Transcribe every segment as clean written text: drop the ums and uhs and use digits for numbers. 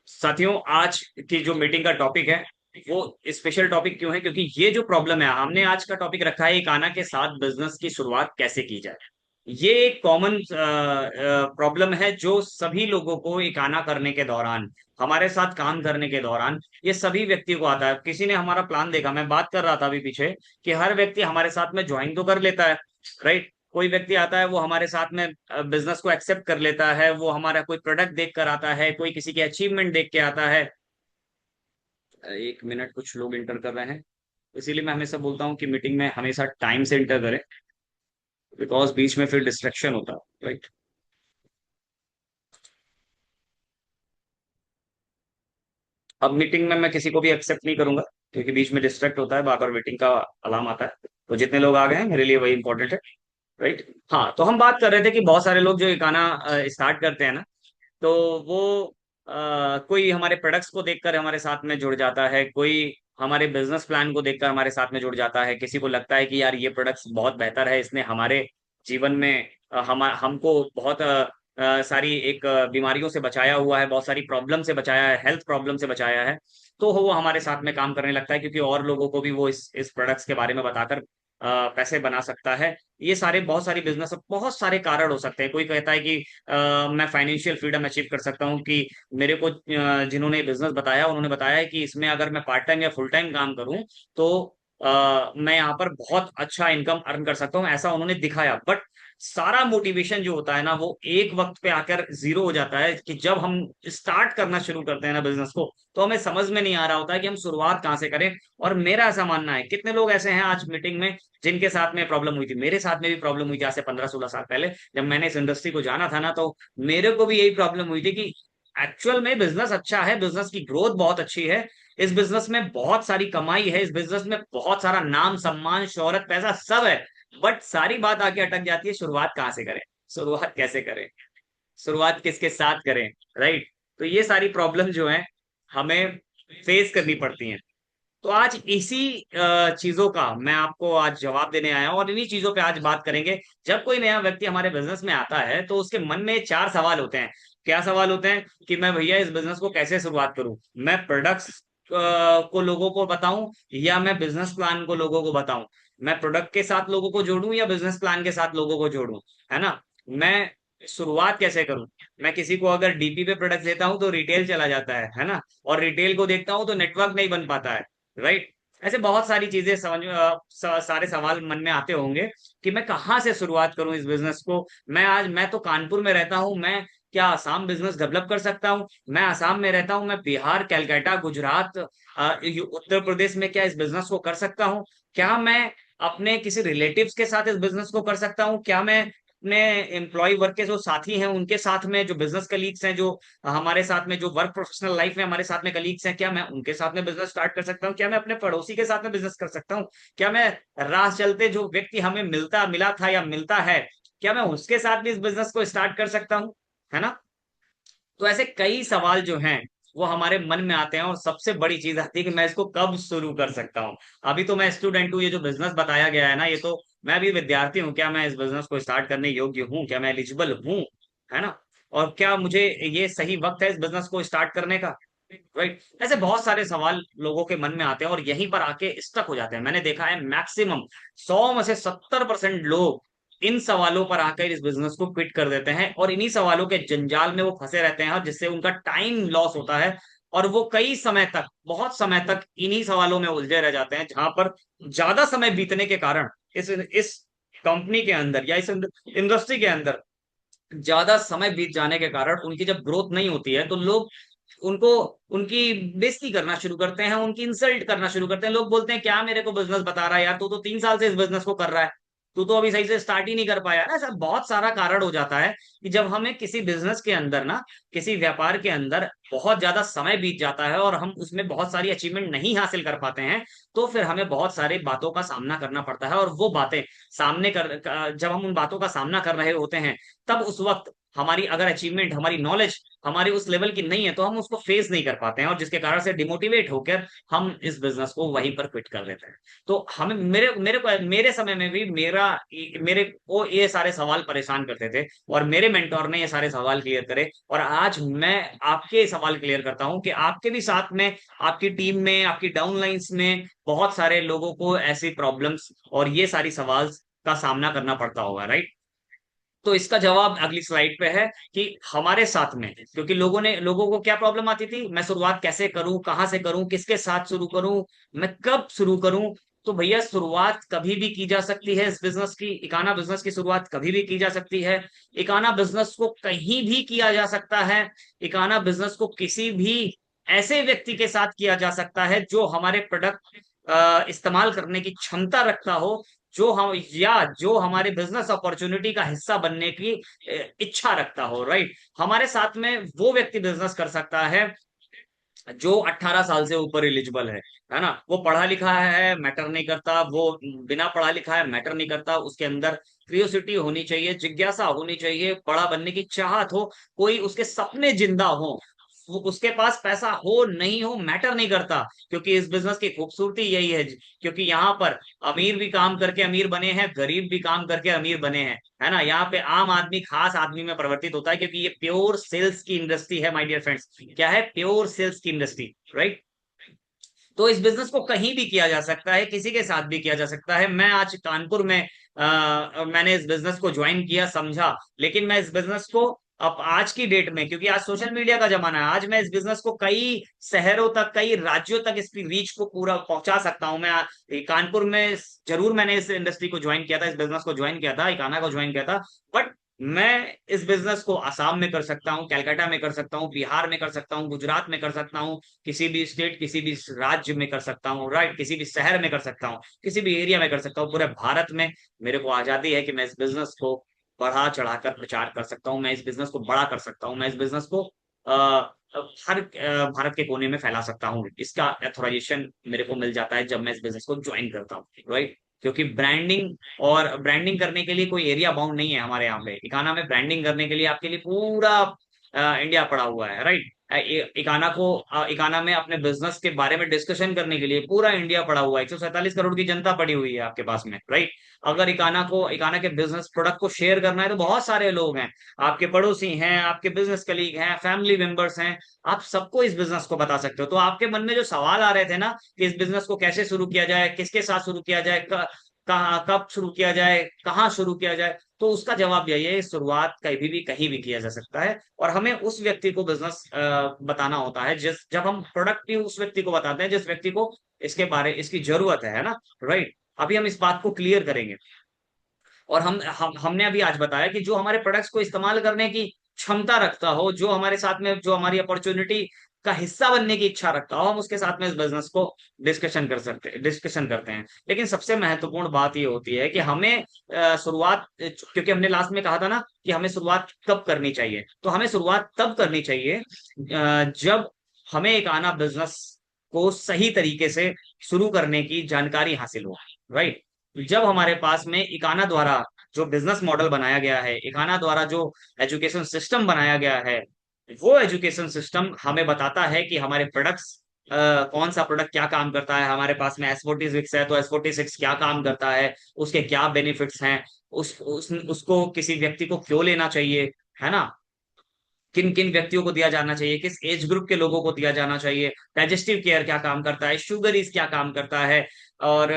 साथियों, आज की जो मीटिंग का टॉपिक है वो स्पेशल टॉपिक क्यों है? क्योंकि ये जो प्रॉब्लम है, हमने आज का टॉपिक रखा है एक आना के साथ बिजनेस की शुरुआत कैसे की जाए। ये एक कॉमन प्रॉब्लम है जो सभी लोगों को एक आना करने के दौरान, हमारे साथ काम करने के दौरान, ये सभी व्यक्ति को आता है। किसी ने हमारा प्लान देखा, मैं बात कर रहा था अभी पीछे कि हर व्यक्ति हमारे साथ में ज्वाइन तो कर लेता है, राइट। कोई व्यक्ति आता है, वो हमारे साथ में बिजनेस को एक्सेप्ट कर लेता है, वो हमारा कोई प्रोडक्ट देख कर आता है, कोई किसी की अचीवमेंट देख के आता है। एक मिनट, कुछ लोग इंटर कर रहे हैं। इसीलिए मैं हमेशा बोलता हूँ कि मीटिंग में हमेशा टाइम से इंटर करें, बिकॉज बीच में फिर डिस्ट्रैक्शन होता है, राइट। अब मीटिंग में मैं किसी को भी एक्सेप्ट नहीं करूंगा, क्योंकि बीच में डिस्ट्रैक्ट होता है, बार बार मीटिंग का अलार्म आता है। तो जितने लोग आ गए हैं मेरे लिए वही इंपॉर्टेंट है, राइट। हाँ, तो हम बात कर रहे थे कि बहुत सारे लोग जो ये गाना स्टार्ट करते हैं ना, तो वो कोई हमारे प्रोडक्ट्स को देखकर हमारे साथ में जुड़ जाता है, कोई हमारे बिजनेस प्लान को देखकर हमारे साथ में जुड़ जाता है, किसी को लगता है कि यार ये प्रोडक्ट्स बहुत बेहतर है, इसने हमारे जीवन में हम हमको बहुत सारी एक बीमारियों से बचाया हुआ है, बहुत सारी प्रॉब्लम से बचाया है, हेल्थ प्रॉब्लम से बचाया है। तो वो हमारे साथ में काम करने लगता है, क्योंकि और लोगों को भी वो इस प्रोडक्ट्स के बारे में बताकर पैसे बना सकता है। ये सारे बहुत सारी बिजनेस, बहुत सारे कारण हो सकते हैं। कोई कहता है कि मैं फाइनेंशियल फ्रीडम अचीव कर सकता हूँ, कि मेरे को जिन्होंने बिजनेस बताया उन्होंने बताया है कि इसमें अगर मैं पार्ट टाइम या फुल टाइम काम करूँ तो मैं यहाँ पर बहुत अच्छा इनकम अर्न कर सकता हूँ, ऐसा उन्होंने दिखाया। बट सारा मोटिवेशन जो होता है ना, वो एक वक्त पे आकर जीरो हो जाता है, कि जब हम स्टार्ट करना शुरू करते हैं ना बिजनेस को, तो हमें समझ में नहीं आ रहा होता है कि हम शुरुआत कहाँ से करें। और मेरा ऐसा मानना है, कितने लोग ऐसे हैं आज मीटिंग में जिनके साथ में प्रॉब्लम हुई थी, मेरे साथ में भी प्रॉब्लम हुई थी आज से 15-16 साल पहले, जब मैंने इस इंडस्ट्री को जाना था ना, तो मेरे को भी यही प्रॉब्लम हुई थी कि एक्चुअल में बिजनेस अच्छा है, बिजनेस की ग्रोथ बहुत अच्छी है, इस बिजनेस में बहुत सारी कमाई है, इस बिजनेस में बहुत सारा नाम सम्मान शोहरत पैसा सब है। बट सारी बात आके अटक जाती है, शुरुआत कहाँ से करें, शुरुआत कैसे करें, शुरुआत किसके साथ करें, राइट। तो ये सारी प्रॉब्लम जो है हमें फेस करनी पड़ती हैं। तो आज इसी चीजों का मैं आपको आज जवाब देने आया हूं, और इन्हीं चीजों पे आज बात करेंगे। जब कोई नया व्यक्ति हमारे बिजनेस में आता है तो उसके मन में चार सवाल होते हैं। क्या सवाल होते हैं? कि मैं भैया इस बिजनेस को कैसे शुरुआत करूं, मैं प्रोडक्ट्स को लोगों को बताऊं या मैं बिजनेस प्लान को लोगों को बताऊं, मैं प्रोडक्ट के साथ लोगों को जोड़ूं या बिजनेस प्लान के साथ लोगों को जोड़ूं, है ना। मैं शुरुआत कैसे करूं? मैं किसी को अगर डीपी पे प्रोडक्ट देता हूं तो रिटेल चला जाता है ना। और रिटेल को देखता हूं तो नेटवर्क नहीं बन पाता है, राइट। ऐसे बहुत सारी चीजें सारे सवाल मन में आते होंगे कि मैं कहाँ से शुरुआत करूं इस बिजनेस को। मैं तो कानपुर में रहता हूं, मैं क्या आसाम बिजनेस डेवलप कर सकता हूं? मैं आसाम में रहता हूं, मैं बिहार, कलकत्ता, गुजरात, उत्तर प्रदेश में क्या इस बिजनेस को कर सकता हूं? क्या मैं अपने किसी रिलेटिव्स के साथ इस बिजनेस को कर सकता हूं? क्या मैं अपने एम्प्लॉय वर्क के जो साथी हैं उनके साथ में, जो बिजनेस कलीग्स हैं, जो हमारे साथ में जो वर्क प्रोफेशनल लाइफ में हमारे साथ में कलीग्स हैं, क्या मैं उनके साथ में बिजनेस स्टार्ट कर सकता हूँ? क्या मैं अपने पड़ोसी के साथ में बिजनेस कर सकता हूँ? क्या मैं राह चलते जो व्यक्ति हमें मिला था या मिलता है, क्या मैं उसके साथ भी इस बिजनेस को स्टार्ट कर सकता हूँ, है ना। तो ऐसे कई सवाल जो हैं वो हमारे मन में आते हैं, और सबसे बड़ी चीज आती है कि मैं इसको कब शुरू कर सकता हूँ। अभी तो मैं स्टूडेंट हूँ, ये जो बिजनेस बताया गया है ना, ये तो मैं भी विद्यार्थी हूँ। क्या मैं इस बिजनेस को स्टार्ट करने योग्य हूँ? क्या मैं एलिजिबल हूँ, है ना। और क्या मुझे ये सही वक्त है इस बिजनेस को स्टार्ट करने का, राइट। ऐसे बहुत सारे सवाल लोगों के मन में आते हैं और यहीं पर आके स्टक हो जाते हैं। मैंने देखा है मैक्सिमम 100 में से 70% लोग इन सवालों पर आकर इस बिजनेस को क्विट कर देते हैं, और इन्हीं सवालों के जंजाल में वो फंसे रहते हैं, और जिससे उनका टाइम लॉस होता है। और वो कई समय तक, बहुत समय तक इन्हीं सवालों में उलझे रह जाते हैं, जहां पर ज्यादा समय बीतने के कारण इस कंपनी के अंदर या इस इंडस्ट्री के अंदर ज्यादा समय बीत जाने के कारण उनकी जब ग्रोथ नहीं होती है, तो लोग उनको उनकी बेइज्जती करना शुरू करते हैं, उनकी इंसल्ट करना शुरू करते हैं। लोग बोलते हैं क्या मेरे को बिजनेस बता रहा है यार, तू तो 3 साल से इस बिजनेस को कर रहा है, तू तो अभी सही से स्टार्ट ही नहीं कर पाया। ऐसा बहुत सारा कारण हो जाता है कि जब हमें किसी बिजनेस के अंदर ना, किसी व्यापार के अंदर बहुत ज्यादा समय बीत जाता है और हम उसमें बहुत सारी अचीवमेंट नहीं हासिल कर पाते हैं, तो फिर हमें बहुत सारी बातों का सामना करना पड़ता है। और वो बातें जब हम उन बातों का सामना कर रहे होते हैं, तब उस वक्त हमारी अगर अचीवमेंट, हमारी नॉलेज हमारी उस लेवल की नहीं है, तो हम उसको फेस नहीं कर पाते हैं, और जिसके कारण से डिमोटिवेट होकर हम इस बिजनेस को वहीं पर क्विट कर देते हैं। तो हमें मेरे समय में भी मेरे को ये सारे सवाल परेशान करते थे, और मेरे मेंटोर ने ये सारे सवाल क्लियर करे, और आज मैं आपके सवाल क्लियर करता हूं कि आपके भी साथ में, आपकी टीम में, आपकी डाउनलाइंस में बहुत सारे लोगों को ऐसी प्रॉब्लम्स और ये सारी सवाल का सामना करना पड़ता होगा, राइट? तो इसका जवाब अगली स्लाइड पे है कि हमारे साथ में, क्योंकि लोगों को क्या प्रॉब्लम आती थी, मैं शुरुआत कैसे करूं, कहां से करूं, किसके साथ शुरू करूं, मैं कब शुरू करूं। तो भैया शुरुआत कभी भी की जा सकती है इस बिजनेस की, इकाना बिजनेस की शुरुआत कभी भी की जा सकती है। इकाना बिजनेस को कहीं भी किया जा सकता है। इकाना बिजनेस को किसी भी ऐसे व्यक्ति के साथ किया जा सकता है जो हमारे प्रोडक्ट इस्तेमाल करने की क्षमता रखता हो, जो हमारे बिजनेस अपॉर्चुनिटी का हिस्सा बनने की इच्छा रखता हो, राइट? हमारे साथ में वो व्यक्ति बिजनेस कर सकता है जो 18 साल से ऊपर एलिजिबल है ना? वो पढ़ा लिखा है, मैटर नहीं करता, वो बिना पढ़ा लिखा है, मैटर नहीं करता, उसके अंदर क्रियोसिटी होनी चाहिए, जिज्ञासा होनी चाहिए, बड़ा बनने की चाहत हो, कोई उसके सपने जिंदा हो, उसके पास पैसा हो नहीं हो मैटर नहीं करता, क्योंकि इस बिजनेस की खूबसूरती यही है, क्योंकि यहाँ पर अमीर भी काम करके अमीर बने हैं, गरीब भी काम करके अमीर बने हैं, है ना? यहाँ पे आम आदमी खास आदमी में परिवर्तित होता है, क्योंकि ये प्योर सेल्स की इंडस्ट्री है माय डियर फ्रेंड्स। क्या है? प्योर सेल्स की इंडस्ट्री, राइट? तो इस बिजनेस को कहीं भी किया जा सकता है, किसी के साथ भी किया जा सकता है। मैं आज कानपुर में मैंने इस बिजनेस को ज्वाइन किया, समझा, लेकिन मैं इस बिजनेस को अब आज की डेट में, क्योंकि आज सोशल मीडिया का जमाना है, आज मैं इस बिजनेस को कई शहरों तक, कई राज्यों तक इसकी रीच को पूरा पहुंचा सकता हूं। कानपुर में जरूर मैंने इस इंडस्ट्री को ज्वाइन किया था, इस बिजनेस को ज्वाइन किया था, इकाना को ज्वाइन किया था, बट मैं इस बिजनेस को असम में कर सकता हूँ, कलकत्ता में कर सकता हूँ, बिहार में कर सकता हूँ, गुजरात में कर सकता हूँ, किसी भी स्टेट, किसी भी राज्य में कर सकता हूँ, राइट? किसी भी शहर में कर सकता हूँ, किसी भी एरिया में कर सकता हूँ, पूरे भारत में मेरे को आजादी है कि मैं इस बिजनेस को बढ़ा चढ़ाकर प्रचार कर सकता हूँ, मैं इस बिजनेस को बड़ा कर सकता हूँ, मैं इस बिजनेस को भारत के कोने में फैला सकता हूँ। इसका अथोराइजेशन मेरे को मिल जाता है जब मैं इस बिजनेस को ज्वाइन करता हूँ, राइट? क्योंकि ब्रांडिंग करने के लिए कोई एरिया बाउंड नहीं है हमारे यहाँ पे। इकाना में ब्रांडिंग करने के लिए आपके लिए पूरा इंडिया पड़ा हुआ है, राइट? इकाना में अपने बिजनेस के बारे में डिस्कशन करने के लिए पूरा इंडिया पड़ा हुआ है, 147 करोड़ की जनता पड़ी हुई है आपके पास में, राइट? अगर इकाना के बिजनेस प्रोडक्ट को शेयर करना है तो बहुत सारे लोग हैं, आपके पड़ोसी हैं, आपके बिजनेस कलीग हैं, फैमिली मेंबर्स हैं, आप सबको इस बिजनेस को बता सकते हो। तो आपके मन में जो सवाल आ रहे थे ना कि इस बिजनेस को कैसे शुरू किया जाए, किसके साथ शुरू किया जाए, कहाँ कब शुरू किया जाए, कहाँ शुरू किया जाए, तो उसका जवाब यही है, शुरुआत कहीं भी किया जा सकता है। और हमें उस व्यक्ति को बिजनेस बताना होता है, जिस जब हम प्रोडक्ट भी उस व्यक्ति को बताते हैं जिस व्यक्ति को इसकी जरूरत है ना? राइट? अभी हम इस बात को क्लियर करेंगे। और हमने अभी आज बताया कि जो हमारे प्रोडक्ट्स को इस्तेमाल करने की क्षमता रखता हो, जो हमारे साथ में, जो हमारी अपॉर्चुनिटी का हिस्सा बनने की इच्छा रखता हो, हम उसके साथ में इस बिजनेस को डिस्कशन करते हैं। लेकिन सबसे महत्वपूर्ण बात ये होती है कि हमें शुरुआत, क्योंकि हमने लास्ट में कहा था ना कि हमें शुरुआत कब करनी चाहिए, तो हमें शुरुआत तब करनी चाहिए जब हमें एक आना बिजनेस को सही तरीके से शुरू करने की जानकारी हासिल हो, राइट? जब हमारे पास में इकाना द्वारा जो बिजनेस मॉडल बनाया गया है, इकाना द्वारा जो एजुकेशन सिस्टम बनाया गया है, वो एजुकेशन सिस्टम हमें बताता है कि हमारे प्रोडक्ट्स, कौन सा प्रोडक्ट क्या काम करता है। हमारे पास में S46 है, तो S46 क्या काम करता है, उसके क्या बेनिफिट्स हैं, उसको किसी व्यक्ति को क्यों लेना चाहिए, है ना? किन किन व्यक्तियों को दिया जाना चाहिए, किस एज ग्रुप के लोगों को दिया जाना चाहिए, डाइजेस्टिव केयर क्या काम करता है, शुगर इज क्या काम करता है, और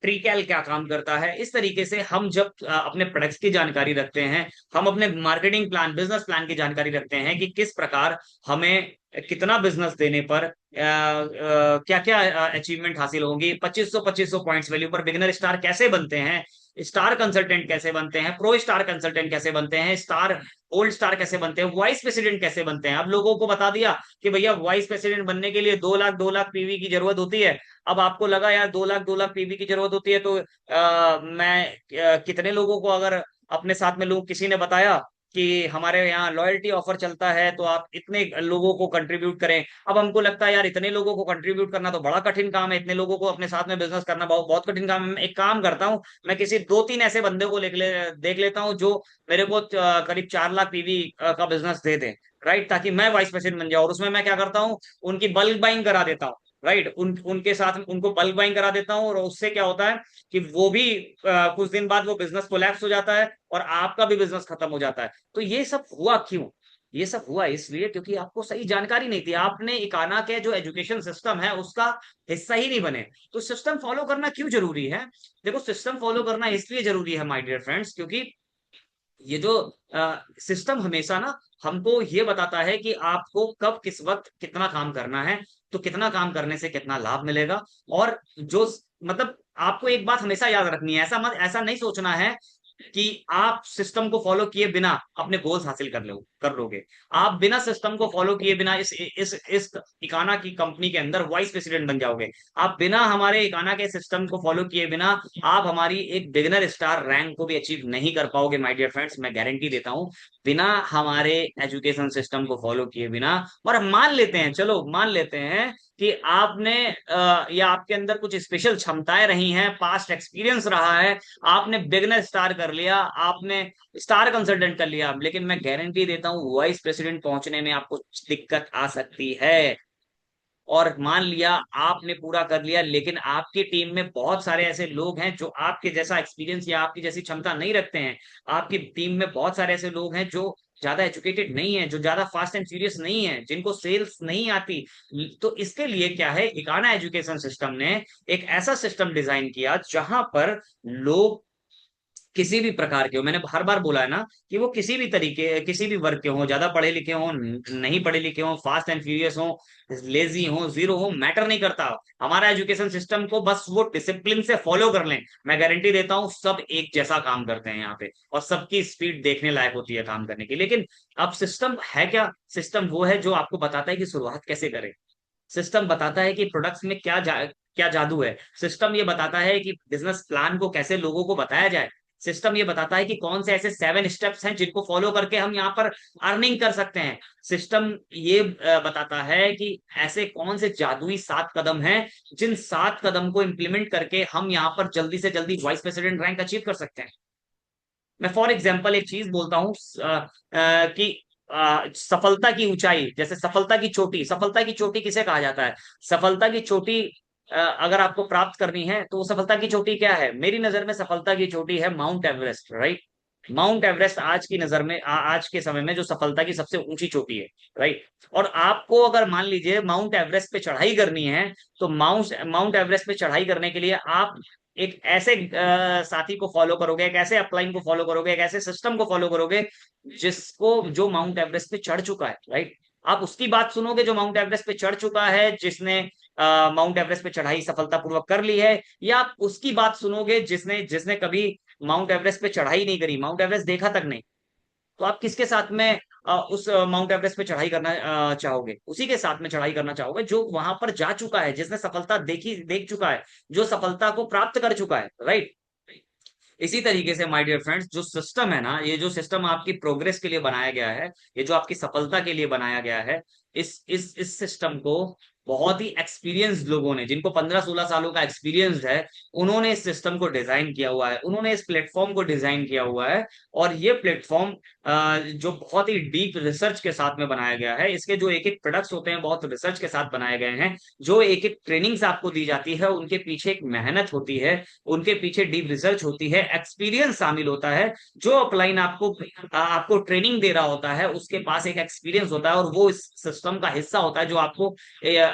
ट्रीकैल क्या काम करता है। इस तरीके से हम जब अपने प्रोडक्ट्स की जानकारी रखते हैं, हम अपने मार्केटिंग प्लान, बिजनेस प्लान की जानकारी रखते हैं कि किस प्रकार हमें कितना बिजनेस देने पर क्या क्या अचीवमेंट हासिल होंगी, 2500 पॉइंट्स वैल्यू पर बिगिनर स्टार कैसे बनते हैं, स्टार कंसल्टेंट कैसे बनते हैं, प्रो स्टार कंसल्टेंट कैसे बनते हैं, स्टार ओल्ड स्टार कैसे बनते हैं, वाइस प्रेसिडेंट कैसे बनते हैं। अब लोगों को बता दिया कि भैया वाइस प्रेसिडेंट बनने के लिए 2 लाख पीवी की जरूरत होती है। अब आपको लगा यार 2 लाख पीवी की जरूरत होती है, तो मैं कितने लोगों को अगर अपने साथ में लूं, किसी ने बताया कि हमारे यहाँ लॉयल्टी ऑफर चलता है तो आप इतने लोगों को कंट्रीब्यूट करें। अब हमको लगता है यार इतने लोगों को कंट्रीब्यूट करना तो बड़ा कठिन काम है, इतने लोगों को अपने साथ में बिजनेस करना बहुत बहुत कठिन काम है। मैं एक काम करता हूँ, मैं किसी दो तीन ऐसे बंदे को देख लेता हूँ जो मेरे को करीब 4 लाख पीवी का बिजनेस दे दें, राइट, ताकि मैं वाइस प्रेसिडेंट बन जाऊँ। और उसमें मैं क्या करता हूँ, उनकी बल्क बाइंग करा देता हूँ, राइट, उनके साथ उनको बल्क बाइंग करा देता हूँ। और उससे क्या होता है कि वो भी कुछ दिन बाद वो बिजनेस कोलैप्स हो जाता है और आपका भी बिजनेस खत्म हो जाता है। तो ये सब हुआ क्यों? ये सब हुआ इसलिए क्योंकि आपको सही जानकारी नहीं थी, आपने इकाना के जो एजुकेशन सिस्टम है उसका हिस्सा ही नहीं बने। तो सिस्टम फॉलो करना क्यों जरूरी है? देखो, सिस्टम फॉलो करना इसलिए जरूरी है माय डियर फ्रेंड्स, क्योंकि ये जो सिस्टम हमेशा ना हमको ये बताता है कि आपको कब किस वक्त कितना काम करना है, तो कितना काम करने से कितना लाभ मिलेगा। और जो मतलब आपको एक बात हमेशा याद रखनी है, ऐसा नहीं सोचना है कि आप सिस्टम को फॉलो किए बिना अपने गोल्स हासिल कर लोगे। आप बिना सिस्टम को फॉलो किए बिना इस इकाना की कंपनी के अंदर वाइस प्रेसिडेंट बन जाओगे। आप बिना हमारे इकाना के सिस्टम को फॉलो किए बिना आप हमारी एक बिगिनर स्टार रैंक को भी अचीव नहीं कर पाओगे माय डियर फ्रेंड्स, मैं गारंटी देता हूं। बिना हमारे एजुकेशन सिस्टम को फॉलो किए बिना, और हम मान लेते हैं, चलो मान लेते हैं कि आपने या आपके अंदर कुछ स्पेशल क्षमताएं रही हैं, पास्ट एक्सपीरियंस रहा है, आपने बिगनर स्टार कर लिया, आपने स्टार कंसल्टेंट कर लिया, लेकिन मैं गारंटी देता हूं वाइस प्रेसिडेंट पहुंचने में आपको दिक्कत आ सकती है। और मान लिया आपने पूरा कर लिया, लेकिन आपकी टीम में बहुत सारे ऐसे लोग हैं जो आपके जैसा एक्सपीरियंस या आपकी जैसी क्षमता नहीं रखते हैं। आपकी टीम में बहुत सारे ऐसे लोग हैं जो ज्यादा एजुकेटेड नहीं है, जो ज्यादा फास्ट एंड फ्यूरियस नहीं है, जिनको सेल्स नहीं आती। तो इसके लिए क्या है, इकाना एजुकेशन सिस्टम ने एक ऐसा सिस्टम डिजाइन किया जहां पर लोग किसी भी प्रकार के हो, मैंने हर बार बोला है ना कि वो किसी भी तरीके किसी भी वर्ग के हो, ज्यादा पढ़े लिखे हो, नहीं पढ़े लिखे हो, फास्ट एंड फ्यूरियस हो, लेजी हो, जीरो हो, मैटर नहीं करता। हमारा एजुकेशन सिस्टम को बस वो डिसिप्लिन से फॉलो कर लें, मैं गारंटी देता हूँ सब एक जैसा काम करते हैं यहाँ पे, और सबकी स्पीड देखने लायक होती है काम करने की। लेकिन अब सिस्टम है क्या? सिस्टम वो है जो आपको बताता है कि शुरुआत कैसे करें। सिस्टम बताता है कि प्रोडक्ट्स में क्या जादू है। सिस्टम ये बताता है कि बिजनेस प्लान को कैसे लोगों को बताया जाए। सिस्टम ये बताता है कि कौन से ऐसे 7 स्टेप्स हैं जिनको फॉलो करके हम यहाँ पर अर्निंग कर सकते हैं। सिस्टम ये बताता है कि ऐसे कौन से जादुई 7 कदम हैं जिन 7 कदम को इम्प्लीमेंट करके हम यहाँ पर जल्दी से जल्दी वाइस प्रेसिडेंट रैंक अचीव कर सकते हैं। मैं फॉर एग्जाम्पल एक चीज बोलता हूँ कि सफलता की ऊंचाई, जैसे सफलता की चोटी किसे कहा जाता है? सफलता की चोटी अगर आपको प्राप्त करनी है तो वो सफलता की चोटी क्या है? मेरी नजर में सफलता की चोटी है mount Everest, right. Mount Everest आज की नजर में आज के समय में जो सफलता की सबसे ऊंची चोटी है, राइट। और आपको अगर मान लीजिए माउंट एवरेस्ट पे चढ़ाई करनी है, तो माउंट एवरेस्ट पे चढ़ाई करने के लिए आप एक ऐसे साथी को फॉलो करोगे, एक ऐसे अपलाइन को फॉलो करोगे, एक ऐसे सिस्टम को फॉलो करोगे जिसको जो माउंट एवरेस्ट पे चढ़ चुका है, राइट। आप उसकी बात सुनोगे जो माउंट एवरेस्ट पे चढ़ चुका है, जिसने माउंट एवरेस्ट पे चढ़ाई सफलतापूर्वक कर ली है, या आप उसकी बात सुनोगे जिसने जिसने कभी माउंट एवरेस्ट पे चढ़ाई नहीं करी, माउंट एवरेस्ट देखा तक नहीं। तो आप किसके साथ में उस माउंट एवरेस्ट पे चढ़ाई करना चाहोगे? उसी के साथ में चढ़ाई करना चाहोगे जो वहां पर जा चुका है, जिसने सफलता देख चुका है, जो सफलता को प्राप्त कर चुका है, राइट। इसी तरीके से माय डियर फ्रेंड्स, जो सिस्टम है ना, ये जो सिस्टम आपकी प्रोग्रेस के लिए बनाया गया है, ये जो आपकी सफलता के लिए बनाया गया है, इस सिस्टम को बहुत ही एक्सपीरियंस्ड लोगों ने, जिनको 15-16 सालों का एक्सपीरियंस है, उन्होंने इस सिस्टम को डिजाइन किया हुआ है, उन्होंने इस प्लेटफॉर्म को डिजाइन किया हुआ है। और ये प्लेटफॉर्म जो बहुत ही डीप रिसर्च के साथ में बनाया गया है, इसके जो एक एक प्रोडक्ट्स होते हैं बहुत रिसर्च के साथ बनाए गए हैं, जो एक एक ट्रेनिंग्स आपको दी जाती है उनके पीछे एक मेहनत होती है, उनके पीछे डीप रिसर्च होती है, एक्सपीरियंस शामिल होता है। जो अपलाइन आपको ट्रेनिंग दे रहा होता है उसके पास एक एक्सपीरियंस होता है, और वो इस सिस्टम का हिस्सा होता है जो आपको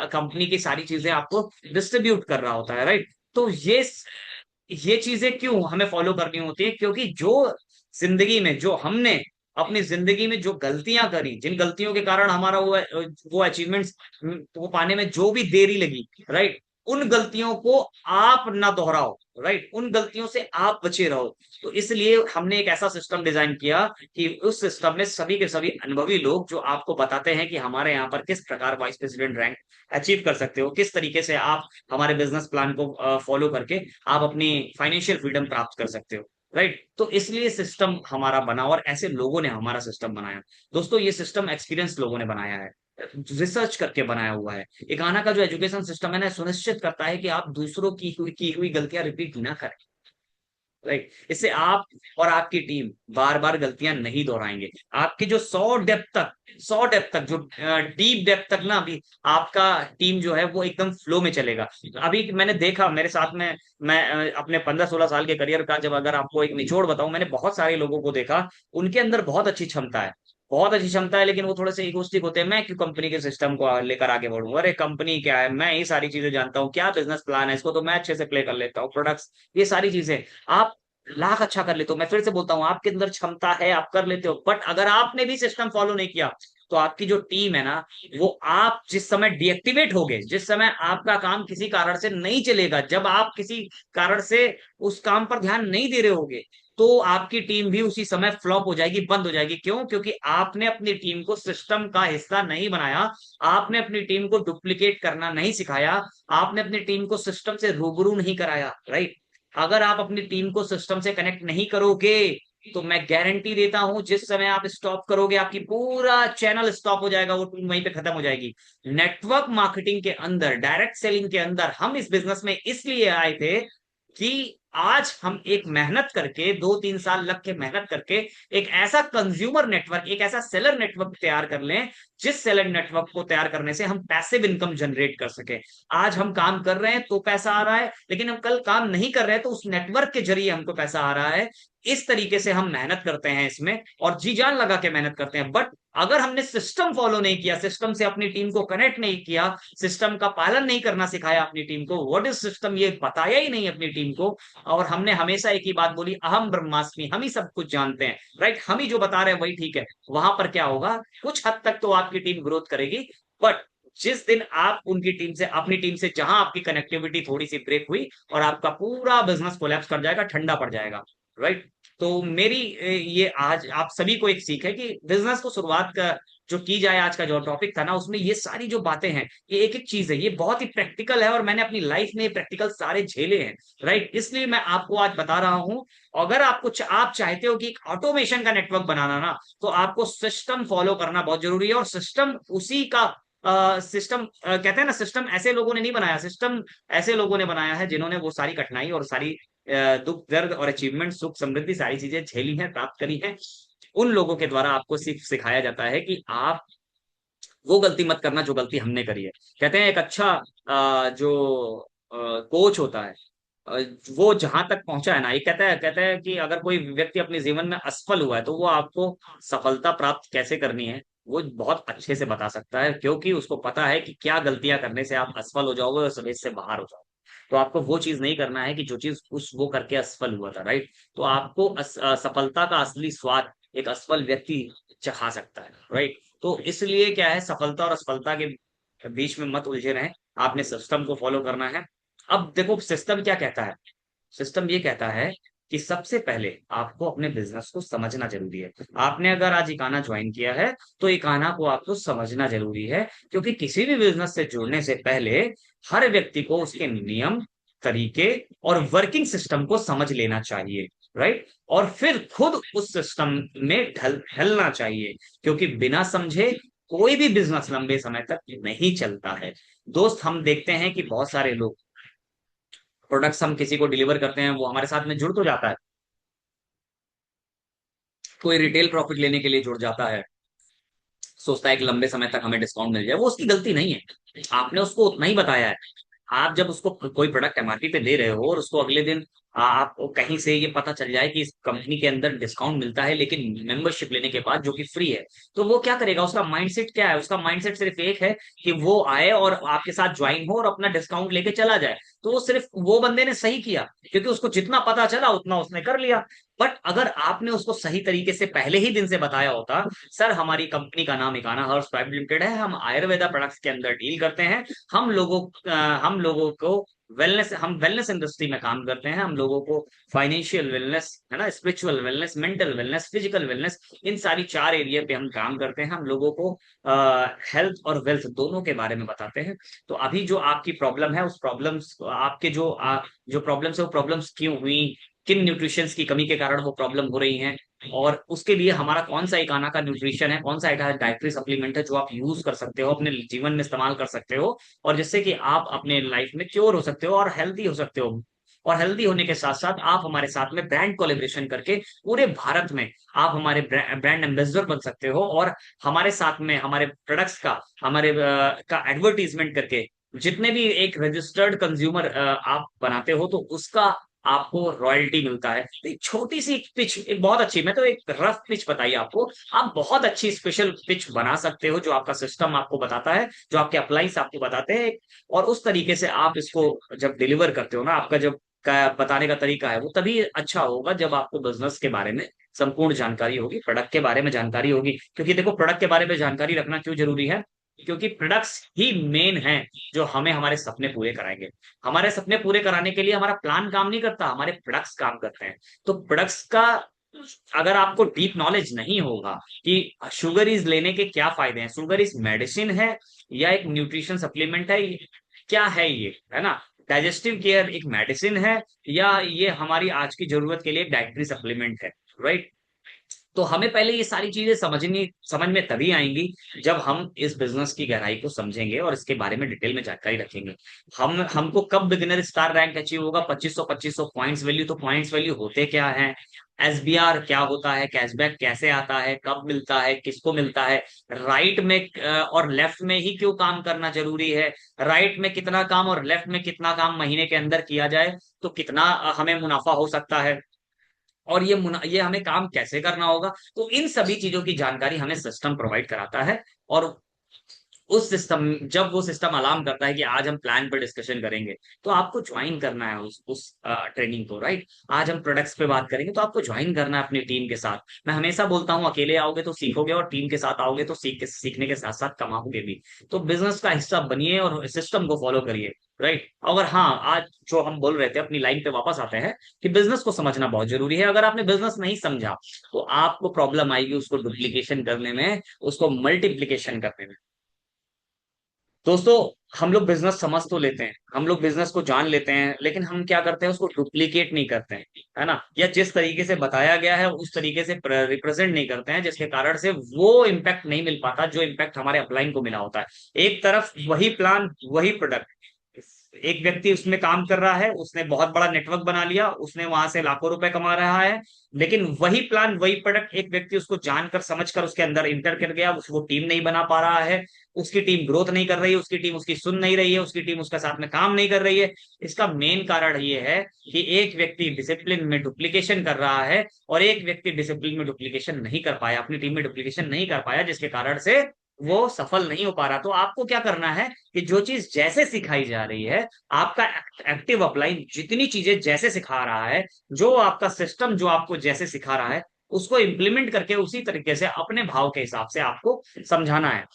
कंपनी की सारी चीजें आपको डिस्ट्रीब्यूट कर रहा होता है, राइट। तो ये चीजें क्यों हमें फॉलो करनी होती है? क्योंकि जो जिंदगी में जो हमने अपनी जिंदगी में जो गलतियां करी, जिन गलतियों के कारण हमारा वो अचीवमेंट्स वो पाने में जो भी देरी लगी, राइट, उन गलतियों को आप ना दोहराओ, राइट, उन गलतियों से आप बचे रहो। तो इसलिए हमने एक ऐसा सिस्टम डिजाइन किया कि उस सिस्टम में सभी के सभी अनुभवी लोग जो आपको बताते हैं कि हमारे यहाँ पर किस प्रकार वाइस प्रेसिडेंट रैंक अचीव कर सकते हो, किस तरीके से आप हमारे बिजनेस प्लान को फॉलो करके आप अपनी फाइनेंशियल फ्रीडम प्राप्त कर सकते हो, राइट। तो इसलिए सिस्टम हमारा बना और ऐसे लोगों ने हमारा सिस्टम बनाया। दोस्तों ये सिस्टम एक्सपीरियंस लोगों ने बनाया है, रिसर्च करके बनाया हुआ है। इकाना का जो एजुकेशन सिस्टम है ना, सुनिश्चित करता है कि आप दूसरों की हुई गलतियां रिपीट ना करें। राइट। इससे आप और आपकी टीम बार बार गलतियां नहीं दोहराएंगे। आपकी जो 100 डेप्थ तक जो डीप डेप्थ तक ना, अभी आपका टीम जो है वो एकदम फ्लो में चलेगा। अभी मैंने देखा मेरे साथ में, मैं अपने 15-16 साल के करियर का जब अगर आपको एक निचोड़ बताऊं, मैंने बहुत सारे लोगों को देखा, उनके अंदर बहुत अच्छी क्षमता है, बहुत अच्छी क्षमता है, लेकिन वो थोड़े से इगोस्टिक होते हैं। मैं क्यों कंपनी के सिस्टम को लेकर आगे बढ़ूं, अरे कंपनी क्या है, मैं ये सारी चीजें जानता हूँ, क्या बिजनेस प्लान है, इसको तो मैं अच्छे से प्ले कर लेता हूँ, प्रोडक्ट्स, ये सारी चीजें आप लाख अच्छा कर लेते हो। मैं फिर से बोलता हूँ, आपके अंदर क्षमता है, आप कर लेते हो, बट अगर आपने भी सिस्टम फॉलो नहीं किया, तो आपकी जो टीम है ना, वो आप जिस समय डीएक्टिवेट हो गए, जिस समय आपका काम किसी कारण से नहीं चलेगा, जब आप किसी कारण से उस काम पर ध्यान नहीं दे रहे होगे, तो आपकी टीम भी उसी समय फ्लॉप हो जाएगी, बंद हो जाएगी। क्यों? क्योंकि आपने अपनी टीम को सिस्टम का हिस्सा नहीं बनाया, आपने अपनी टीम को डुप्लीकेट करना नहीं सिखाया, आपने अपनी टीम को सिस्टम से रूबरू नहीं कराया। राइट। अगर आप अपनी टीम को सिस्टम से कनेक्ट नहीं करोगे, तो मैं गारंटी देता हूं, जिस समय आप स्टॉप करोगे, आपकी पूरा चैनल स्टॉप हो जाएगा, वो टीम वहीं पे खत्म हो जाएगी। नेटवर्क मार्केटिंग के अंदर, डायरेक्ट सेलिंग के अंदर हम इस बिजनेस में इसलिए आए थे कि आज हम एक मेहनत करके, 2-3 साल लग के मेहनत करके एक ऐसा कंज्यूमर नेटवर्क, एक ऐसा सेलर नेटवर्क तैयार कर लें, जिस सेलर नेटवर्क को तैयार करने से हम पैसिव इनकम जनरेट कर सके। आज हम काम कर रहे हैं तो पैसा आ रहा है, लेकिन हम कल काम नहीं कर रहे हैं तो उस नेटवर्क के जरिए हमको पैसा आ रहा है। इस तरीके से हम मेहनत करते हैं इसमें, और जी जान लगा के मेहनत करते हैं। बट अगर हमने सिस्टम फॉलो नहीं किया, सिस्टम से अपनी टीम को कनेक्ट नहीं किया, सिस्टम का पालन नहीं करना सिखाया अपनी टीम को, व्हाट इज सिस्टम ये बताया ही नहीं अपनी टीम को, और हमने हमेशा एक ही बात बोली, अहम ब्रह्मास्मि, हम ही सब कुछ जानते हैं, राइट, हम ही जो बता रहे हैं वही ठीक है, वहां पर क्या होगा, कुछ हद तक तो आपकी टीम ग्रोथ करेगी, बट जिस दिन आप उनकी टीम से, अपनी टीम से जहां आपकी कनेक्टिविटी थोड़ी सी ब्रेक हुई, और आपका पूरा बिजनेस कोलैप्स कर जाएगा, ठंडा पड़ जाएगा। राइट। तो मेरी ये आज आप सभी को एक सीख है कि बिजनेस को शुरुआत का जो की जाए, आज का जो टॉपिक था ना, उसमें ये सारी जो बातें हैं, ये एक एक चीज है, ये बहुत ही प्रैक्टिकल है, और मैंने अपनी लाइफ में प्रैक्टिकल सारे झेले हैं। राइट। इसलिए मैं आपको आज बता रहा हूं, अगर आपको आप चाहते हो कि एक ऑटोमेशन का नेटवर्क बनाना ना, तो आपको सिस्टम फॉलो करना बहुत जरूरी है, और सिस्टम उसी का सिस्टम कहते हैं ना, सिस्टम ऐसे लोगों ने नहीं बनाया, सिस्टम ऐसे लोगों ने बनाया है जिन्होंने वो सारी कठिनाई और सारी दुख दर्द और अचीवमेंट, सुख समृद्धि, सारी चीजें झेली हैं, प्राप्त करी हैं। उन लोगों के द्वारा आपको सिर्फ सिखाया जाता है कि आप वो गलती मत करना जो गलती हमने करी है। कहते हैं एक अच्छा जो कोच होता है, अ, वो जहां तक पहुंचा है ना, ये कहता है कि अगर कोई व्यक्ति अपने जीवन में असफल हुआ है, तो वो आपको सफलता प्राप्त कैसे करनी है वो बहुत अच्छे से बता सकता है, क्योंकि उसको पता है कि क्या गलतियां करने से आप असफल हो जाओगे और रेस से बाहर हो जाओगे। तो आपको वो चीज नहीं करना है कि जो चीज उस वो करके असफल हुआ था। राइट। तो आपको सफलता का असली स्वाद एक असफल व्यक्ति चखा सकता है। राइट। तो इसलिए क्या है, सफलता और असफलता के बीच में मत उलझे रहें, आपने सिस्टम को फॉलो करना है। अब देखो सिस्टम क्या कहता है, सिस्टम ये कहता है कि सबसे पहले आपको अपने बिजनेस को समझना जरूरी है। आपने अगर आज इकाना ज्वाइन किया है, तो इकाना को आपको समझना जरूरी है, क्योंकि किसी भी बिजनेस से जुड़ने से पहले हर व्यक्ति को उसके नियम, तरीके और वर्किंग सिस्टम को समझ लेना चाहिए। राइट। और फिर खुद उस सिस्टम में ढलना चाहिए, क्योंकि बिना समझे कोई भी बिजनेस लंबे समय तक नहीं चलता है। दोस्त, हम देखते हैं कि बहुत सारे लोग, प्रोडक्ट्स हम किसी को डिलीवर करते हैं, वो हमारे साथ में जुड़ तो जाता है, कोई रिटेल प्रॉफिट लेने के लिए जुड़ जाता है, सोचता है कि लंबे समय तक हमें डिस्काउंट मिल जाए, वो उसकी गलती नहीं है, आपने उसको उतना ही बताया है। आप जब उसको कोई प्रोडक्ट एमआरपी पे दे रहे हो, और उसको अगले दिन आपको कहीं से ये पता चल जाए कि इस कंपनी के अंदर डिस्काउंट मिलता है, लेकिन मेंबरशिप लेने के बाद जो कि फ्री है, तो वो क्या करेगा, उसका माइंडसेट क्या है, उसका माइंडसेट सिर्फ एक है कि वो आए और आपके साथ ज्वाइन हो और अपना डिस्काउंट लेके चला जाए। तो वो सिर्फ वो बंदे ने सही किया, क्योंकि उसको जितना पता चला उतना उसने कर लिया। बट अगर आपने उसको सही तरीके से पहले ही दिन से बताया होता, सर हमारी कंपनी का नाम इकाना हर्ब्स प्राइवेट लिमिटेड है, हम आयुर्वेदा प्रोडक्ट्स के अंदर डील करते हैं, हम लोगों को वेलनेस, हम वेलनेस इंडस्ट्री में काम करते हैं, हम लोगों को फाइनेंशियल वेलनेस है ना, spiritual wellness, mental wellness, physical wellness, इन सारी 4 एरिया पे हम काम करते हैं, हम लोगों को हेल्थ और वेल्थ दोनों के बारे में बताते हैं। तो अभी जो आपकी प्रॉब्लम है, उस प्रॉब्लम्स आपके जो प्रॉब्लम्स है, वो प्रॉब्लम्स क्यों हुई, किन न्यूट्रिशंस की कमी के कारण वो प्रॉब्लम हो रही है, और उसके लिए हमारा कौन सा एकाना का न्यूट्रिशन है, कौन सा एक डाइटरी सप्लीमेंट है जो आप यूज कर सकते हो, अपने जीवन में इस्तेमाल कर सकते हो, और जिससे कि आप अपने लाइफ में क्योर हो सकते हो और हेल्दी हो सकते हो। और हेल्दी होने के साथ साथ आप हमारे साथ में ब्रांड कोलेब्रेशन करके पूरे भारत में आप हमारे ब्रांड एम्बेसडर बन सकते हो, और हमारे साथ में हमारे प्रोडक्ट्स का, हमारे का एडवर्टीजमेंट करके जितने भी एक रजिस्टर्ड कंज्यूमर आप बनाते हो तो उसका आपको रॉयल्टी मिलता है। तो एक छोटी सी पिच, एक बहुत अच्छी, मैं तो एक रफ पिच बताइए आपको, आप बहुत अच्छी स्पेशल पिच बना सकते हो जो आपका सिस्टम आपको बताता है, जो आपके अप्लाइंस आपको बताते हैं, और उस तरीके से आप इसको जब डिलीवर करते हो ना, आपका जब का बताने का तरीका है वो तभी अच्छा होगा जब आपको बिजनेस के बारे में संपूर्ण जानकारी होगी, प्रोडक्ट के बारे में जानकारी होगी। क्योंकि देखो, प्रोडक्ट के बारे में जानकारी रखना क्यों जरूरी है, क्योंकि प्रोडक्ट्स ही मेन हैं जो हमें हमारे सपने पूरे कराएंगे। हमारे सपने पूरे कराने के लिए हमारा प्लान काम नहीं करता, हमारे प्रोडक्ट्स काम करते हैं। तो प्रोडक्ट्स का अगर आपको डीप नॉलेज नहीं होगा कि शुगर इज लेने के क्या फायदे हैं, शुगर इज मेडिसिन है या एक न्यूट्रिशन सप्लीमेंट है, क्या है ये, है ना, डाइजेस्टिव केयर एक मेडिसिन है या ये हमारी आज की जरूरत के लिए एक डाइटरी सप्लीमेंट है, राइट। तो हमें पहले ये सारी चीजें समझ में तभी आएंगी जब हम इस बिजनेस की गहराई को समझेंगे और इसके बारे में डिटेल में जानकारी रखेंगे। हमको कब बिगिनर स्टार रैंक अचीव होगा, 2500 पॉइंट्स वैल्यू, तो पॉइंट्स वैल्यू होते क्या है, एसबीआर क्या होता है, कैशबैक कैसे आता है, कब मिलता है, किसको मिलता है, राइट में और लेफ्ट में ही क्यों काम करना जरूरी है, राइट में कितना काम और लेफ्ट में कितना काम महीने के अंदर किया जाए तो कितना हमें मुनाफा हो सकता है, और ये हमें काम कैसे करना होगा। तो इन सभी चीजों की जानकारी हमें सिस्टम प्रोवाइड कराता है। और उस सिस्टम, जब वो सिस्टम अलार्म करता है कि आज हम प्लान पर डिस्कशन करेंगे, तो आपको ज्वाइन करना है उस ट्रेनिंग को, राइट। आज हम प्रोडक्ट्स पे बात करेंगे तो आपको ज्वाइन करना है अपनी टीम के साथ। मैं हमेशा बोलता हूँ, अकेले आओगे तो सीखोगे और टीम के साथ आओगे तो सीखने के साथ साथ कमाओगे भी। तो बिजनेस का हिस्सा बनिए और सिस्टम को फॉलो करिए, राइट। अगर हाँ, आज जो हम बोल रहे थे अपनी लाइन पे वापस आते हैं कि बिजनेस को समझना बहुत जरूरी है। अगर आपने बिजनेस नहीं समझा तो आपको प्रॉब्लम आएगी उसको डुप्लीकेशन करने में, उसको मल्टीप्लीकेशन करने में। दोस्तों, हम लोग बिजनेस समझ तो लेते हैं, हम लोग बिजनेस को जान लेते हैं, लेकिन हम क्या करते हैं, उसको डुप्लीकेट नहीं करते हैं, है ना, या जिस तरीके से बताया गया है उस तरीके से रिप्रेजेंट नहीं करते हैं, जिसके कारण से वो इम्पैक्ट नहीं मिल पाता जो इम्पैक्ट हमारे अपलाइन को मिला होता है। एक तरफ वही प्लान, वही प्रोडक्ट, एक व्यक्ति उसमें काम कर रहा है, उसने बहुत बड़ा नेटवर्क बना लिया, उसने वहां से लाखों रुपए कमा रहा है, लेकिन वही प्लान, वही प्रोडक्ट, एक व्यक्ति उसको जानकर समझकर उसके अंदर इंटर कर गया, उसको टीम नहीं बना पा रहा है, उसकी टीम ग्रोथ नहीं कर रही है, उसकी टीम उसकी सुन नहीं रही है, उसकी टीम उसका साथ में काम नहीं कर रही है। इसका मेन कारण ये है कि एक व्यक्ति डिसिप्लिन में डुप्लीकेशन कर रहा है और एक व्यक्ति डिसिप्लिन में डुप्लीकेशन नहीं कर पाया, अपनी टीम में डुप्लीकेशन नहीं कर पाया, जिसके कारण से वो सफल नहीं हो पा रहा। तो आपको क्या करना है कि जो चीज जैसे सिखाई जा रही है, आपका एक्टिव अपलाइन जितनी चीजें जैसे सिखा रहा है, जो आपका सिस्टम जो आपको जैसे सिखा रहा है, उसको इम्प्लीमेंट करके उसी तरीके से अपने भाव के हिसाब से आपको समझाना है,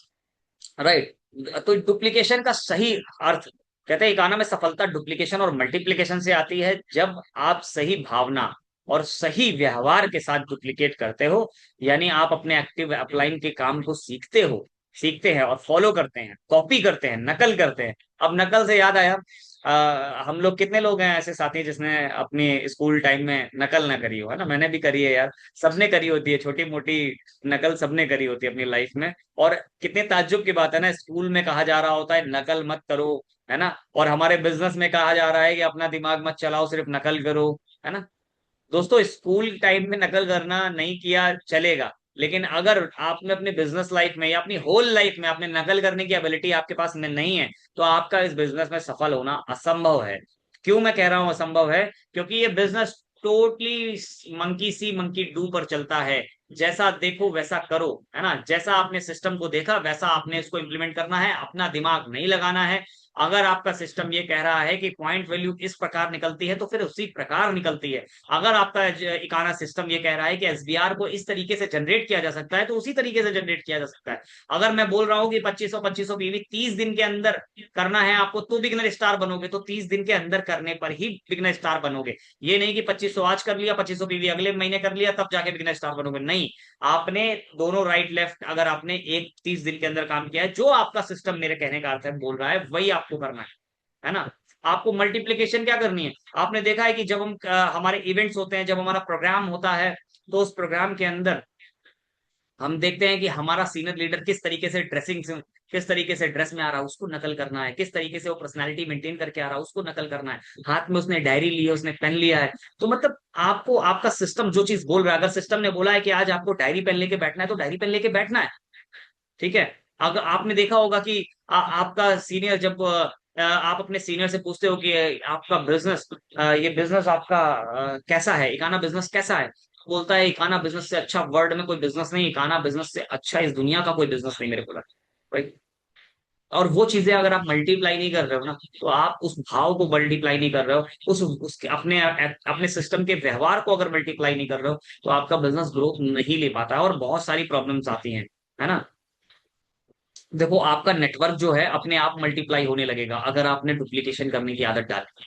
राइट। तो डुप्लीकेशन का सही अर्थ, कहते हैं इकाना में सफलता डुप्लीकेशन और मल्टीप्लीकेशन से आती है। जब आप सही भावना और सही व्यवहार के साथ डुप्लीकेट करते हो, यानी आप अपने एक्टिव अपलाइन के काम को सीखते हैं और फॉलो करते हैं, कॉपी करते हैं, नकल करते हैं। अब नकल से याद आया, हम लोग कितने लोग हैं ऐसे साथी जिसने अपने स्कूल टाइम में नकल ना करी हो, है ना, मैंने भी करी है यार, सबने करी होती है, छोटी मोटी नकल सबने करी होती है अपनी लाइफ में। और कितने ताज्जुब की बात है ना, स्कूल में कहा जा रहा होता है नकल मत करो, है ना, और हमारे बिजनेस में कहा जा रहा है कि अपना दिमाग मत चलाओ, सिर्फ नकल करो, है ना। दोस्तों, स्कूल टाइम में नकल करना नहीं किया चलेगा, लेकिन अगर आपने अपने बिजनेस लाइफ में या अपनी होल लाइफ में आपने नकल करने की एबिलिटी आपके पास में नहीं है, तो आपका इस बिजनेस में सफल होना असंभव है। क्यों मैं कह रहा हूं असंभव है, क्योंकि ये business totally monkey C monkey do पर चलता है। जैसा देखो वैसा करो, है ना, जैसा आपने सिस्टम को देखा वैसा आपने इसको इम्प्लीमेंट करना है, अपना दिमाग नहीं लगाना है। अगर आपका सिस्टम ये कह रहा है कि पॉइंट वैल्यू इस प्रकार निकलती है तो फिर उसी प्रकार निकलती है। अगर आपका इकाना सिस्टम ये कह रहा है कि एसबीआर को इस तरीके से जनरेट किया जा सकता है तो उसी तरीके से जनरेट किया जा सकता है। अगर मैं बोल रहा हूँ कि 2500 पीवी 30 दिन के अंदर करना है आपको तो बिगनर स्टार बनोगे, तो 30 दिन के अंदर करने पर ही बिगनर स्टार बनोगे। ये नहीं कि 2500 आज कर लिया, 2500 पीवी अगले महीने कर लिया तब जाके बिगनर स्टार बनोगे, नहीं। आपने दोनों राइट लेफ्ट, अगर आपने एक 30 दिन के अंदर काम किया है, जो आपका सिस्टम मेरे कहने का अर्थ है बोल रहा है, वही आपको करना है ना। आपको मल्टीप्लीकेशन क्या करनी है। आपने देखा है कि जब हम हमारे इवेंट्स होते हैं, जब हमारा प्रोग्राम होता है, तो उस प्रोग्राम के अंदर हम देखते हैं कि हमारा सीनियर लीडर किस तरीके से किस तरीके से ड्रेस में आ रहा है, उसको नकल करना है, किस तरीके से वो पर्सनालिटी मेंटेन करके आ रहा है, उसको नकल करना है। हाथ में उसने डायरी ली है, उसने पेन लिया है। तो मतलब आपको आपका सिस्टम जो चीज बोल रहा है, अगर सिस्टम ने बोला है कि आज आपको डायरी पेन लेके बैठना है, तो डायरी पेन लेके बैठना है। ठीक है। अगर आपने देखा होगा कि आपका सीनियर जब आप अपने सीनियर से पूछते हो कि आपका बिजनेस, ये बिजनेस आपका कैसा है, इकाना बिजनेस कैसा है, तो बोलता है इकाना बिजनेस से अच्छा वर्ल्ड में कोई बिजनेस नहीं, इकाना बिजनेस से अच्छा इस दुनिया का कोई बिजनेस नहीं मेरे को लगता। राइट। और वो चीजें अगर आप मल्टीप्लाई नहीं कर रहे हो ना, तो आप उस भाव को मल्टीप्लाई नहीं कर रहे हो, उस उसके अपने अपने सिस्टम के व्यवहार को अगर मल्टीप्लाई नहीं कर रहे हो, तो आपका बिजनेस ग्रोथ नहीं ले पाता है और बहुत सारी प्रॉब्लम्स आती हैं, है ना। देखो आपका नेटवर्क जो है अपने आप मल्टीप्लाई होने लगेगा अगर आपने डुप्लीकेशन करने की आदत डाली,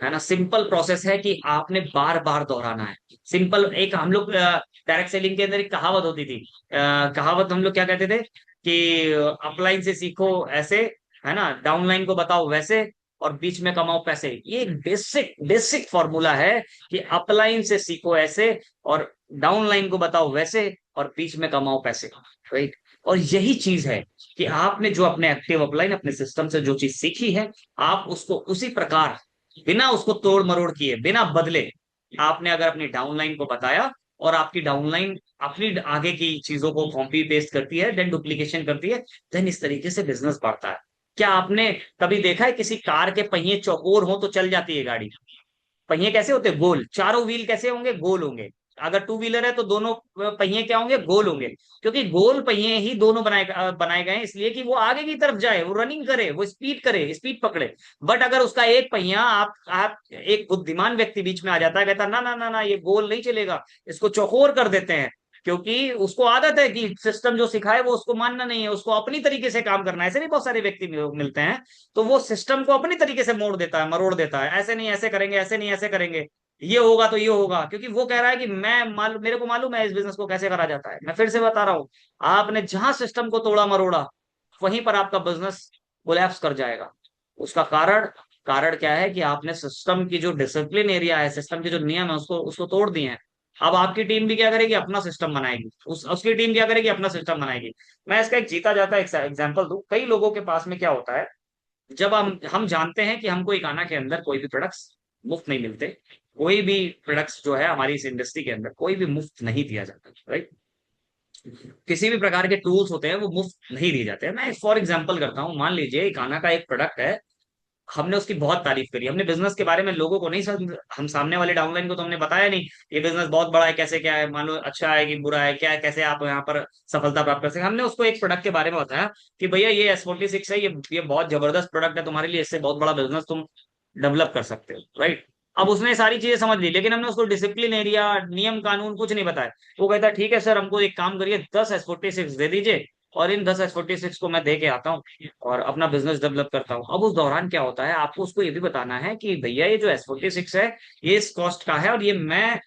है ना। सिंपल प्रोसेस है कि आपने बार बार दोहराना है। सिंपल, एक हम लोग डायरेक्ट सेलिंग के अंदर एक कहावत होती थी, कहावत हम लोग क्या कहते थे कि अपलाइन से सीखो ऐसे, है ना, डाउनलाइन को बताओ वैसे, और बीच में कमाओ पैसे। ये एक बेसिक बेसिक फॉर्मूला है कि अपलाइन से सीखो ऐसे, और डाउनलाइन को बताओ वैसे, और बीच में कमाओ पैसे। राइट। और यही चीज है कि आपने जो अपने एक्टिव अपलाइन अपने सिस्टम से जो चीज सीखी है, आप उसको उसी प्रकार, बिना उसको तोड़ मरोड़ किए, बिना बदले, आपने अगर अपनी डाउनलाइन को बताया, और आपकी डाउनलाइन अपनी आगे की चीजों को कॉपी पेस्ट करती है, देन डुप्लीकेशन करती है, देन इस तरीके से बिजनेस बढ़ता है। क्या आपने कभी देखा है किसी कार के पहिए चौकोर हो तो चल जाती है गाड़ी? पहिए कैसे होते हैं? गोल। चारों व्हील कैसे होंगे? गोल होंगे। अगर टू व्हीलर है तो दोनों पहिए क्या होंगे? गोल होंगे। क्योंकि गोल पहिए ही दोनों बनाए गए हैं, इसलिए कि वो आगे की तरफ जाए, वो रनिंग करे, वो स्पीड करे, स्पीड पकड़े। बट अगर उसका एक पहिया, आप एक बुद्धिमान व्यक्ति बीच में आ जाता है, कहता ना ना ना ना, ये गोल नहीं चलेगा, इसको चौकोर कर देते हैं। क्योंकि उसको आदत है कि सिस्टम जो सिखाए वो उसको मानना नहीं है, उसको अपनी तरीके से काम करना है। ऐसे भी बहुत सारे व्यक्ति मिलते हैं, तो वो सिस्टम को अपनी तरीके से मोड़ देता है, मरोड़ देता है, ऐसे नहीं ऐसे करेंगे, ऐसे नहीं ऐसे करेंगे, ये होगा तो ये होगा, क्योंकि वो कह रहा है कि मेरे को मालूम है इस बिजनेस को कैसे करा जाता है। मैं फिर से बता रहा हूँ, आपने जहां सिस्टम को तोड़ा मरोड़ा, वहीं पर आपका बिजनेस कोलैप्स कर जाएगा। उसका कारण कारण क्या है कि आपने सिस्टम की जो डिसिप्लिन एरिया है, सिस्टम के जो नियम है, उसको उसको तोड़ दिए हैं। अब आपकी टीम भी क्या करेगी? अपना सिस्टम बनाएगी। उसकी टीम क्या करेगी? अपना सिस्टम बनाएगी। मैं इसका एक जीता जाता एग्जांपल दूं। कई लोगों के पास में क्या होता है, जब हम जानते हैं कि हमको इकाना के अंदर कोई भी प्रोडक्ट्स मुफ्त नहीं मिलते, कोई भी प्रोडक्ट्स जो है हमारी इस इंडस्ट्री के अंदर कोई भी मुफ्त नहीं दिया जाता, राइट। किसी भी प्रकार के टूल्स होते हैं वो मुफ्त नहीं दिए जाते हैं। मैं फॉर एग्जांपल करता हूँ, मान लीजिए इकाना का एक प्रोडक्ट है, हमने उसकी बहुत तारीफ करी, हमने बिजनेस के बारे में लोगों को नहीं हम सामने वाले डाउनलाइन को तो हमने बताया नहीं ये बिजनेस बहुत बड़ा है, कैसे क्या है, मान लो अच्छा है कि बुरा है, क्या है, कैसे आप यहाँ पर सफलता प्राप्त कर सकते हैं। हमने उसको एक प्रोडक्ट के बारे में बताया कि भैया ये S46 है, ये बहुत जबरदस्त प्रोडक्ट है तुम्हारे लिए, इससे बहुत बड़ा बिजनेस तुम डेवलप कर सकते हो, राइट। अब उसने सारी चीजें समझ ली, लेकिन हमने उसको डिसिप्लिन एरिया, नियम कानून कुछ नहीं बताया। वो कहता है ठीक है सर, हमको एक काम करिए, 10 S46 दे दीजिए, और इन 10 S46 को मैं दे के आता हूँ और अपना बिजनेस डेवलप करता हूँ। अब उस दौरान क्या होता है, आपको उसको ये भी बताना है कि भैया ये जो S46 है, ये इस कॉस्ट का है, और ये मैं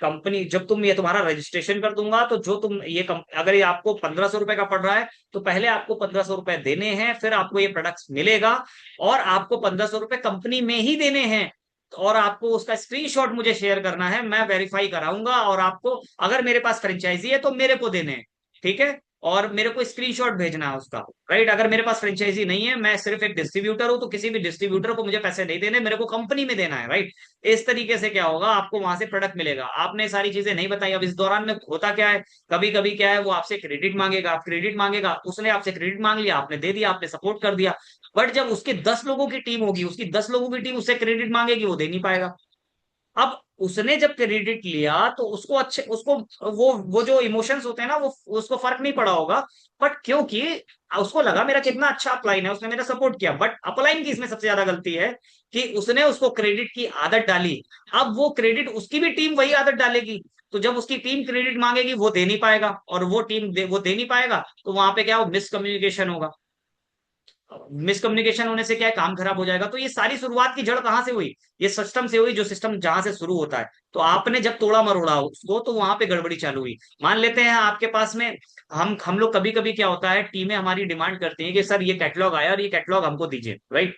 कंपनी, जब तुम ये तुम्हारा रजिस्ट्रेशन कर दूंगा, तो जो तुम अगर ये आपको 1500 रुपए का पड़ रहा है, तो पहले आपको 1500 रुपए देने हैं, फिर आपको ये प्रोडक्ट्स मिलेगा, और आपको 1500 रुपए कंपनी में ही देने हैं। और आपको उसका स्क्रीनशॉट मुझे शेयर करना है, मैं वेरीफाई कराऊंगा, और आपको अगर मेरे पास फ्रेंचाइजी है तो मेरे को देने हैं, ठीक है, और मेरे को स्क्रीनशॉट भेजना है उसका, राइट। अगर मेरे पास फ्रेंचाइजी नहीं है, मैं सिर्फ एक डिस्ट्रीब्यूटर हूं, तो किसी भी डिस्ट्रीब्यूटर को मुझे पैसे नहीं देने, मेरे को कंपनी में देना है, राइट। इस तरीके से क्या होगा, आपको वहां से प्रोडक्ट मिलेगा। आपने सारी चीजें नहीं बताई। अब इस दौरान में होता क्या है, कभी कभी क्या है, वो आपसे क्रेडिट मांगेगा, आप क्रेडिट मांगेगा, उसने आपसे क्रेडिट मांग लिया, आपने दे दिया, आपने सपोर्ट कर दिया। बट जब उसकी 10 लोगों की टीम होगी, उसकी 10 लोगों की टीम उससे क्रेडिट मांगेगी, वो दे नहीं पाएगा। अब उसने जब क्रेडिट लिया, तो उसको अच्छे उसको वो जो इमोशंस होते हैं ना, वो उसको फर्क नहीं पड़ा होगा। बट क्योंकि उसको लगा मेरा कितना अच्छा अपलाइन है, उसने मेरा सपोर्ट किया। बट अपलाइन की इसमें सबसे ज्यादा गलती है कि उसने उसको क्रेडिट की आदत डाली। अब वो क्रेडिट, उसकी भी टीम वही आदत डालेगी, तो जब उसकी टीम क्रेडिट मांगेगी, वो दे नहीं पाएगा, और वो दे नहीं पाएगा, तो वहां पे क्या हो, मिसकम्युनिकेशन होगा। मिसकम्युनिकेशन होने से क्या है, काम खराब हो जाएगा। तो ये सारी शुरुआत की जड़ कहां से हुई? ये सिस्टम से हुई, जो सिस्टम जहां से शुरू होता है। तो आपने जब तोड़ा मरोड़ा उसको, तो वहां पे गड़बड़ी चालू हुई। मान लेते हैं आपके पास में, हम लोग कभी कभी क्या होता है, टीमें हमारी डिमांड करती हैं कि सर ये कैटलॉग आया और ये कैटलॉग हमको दीजिए, राइट।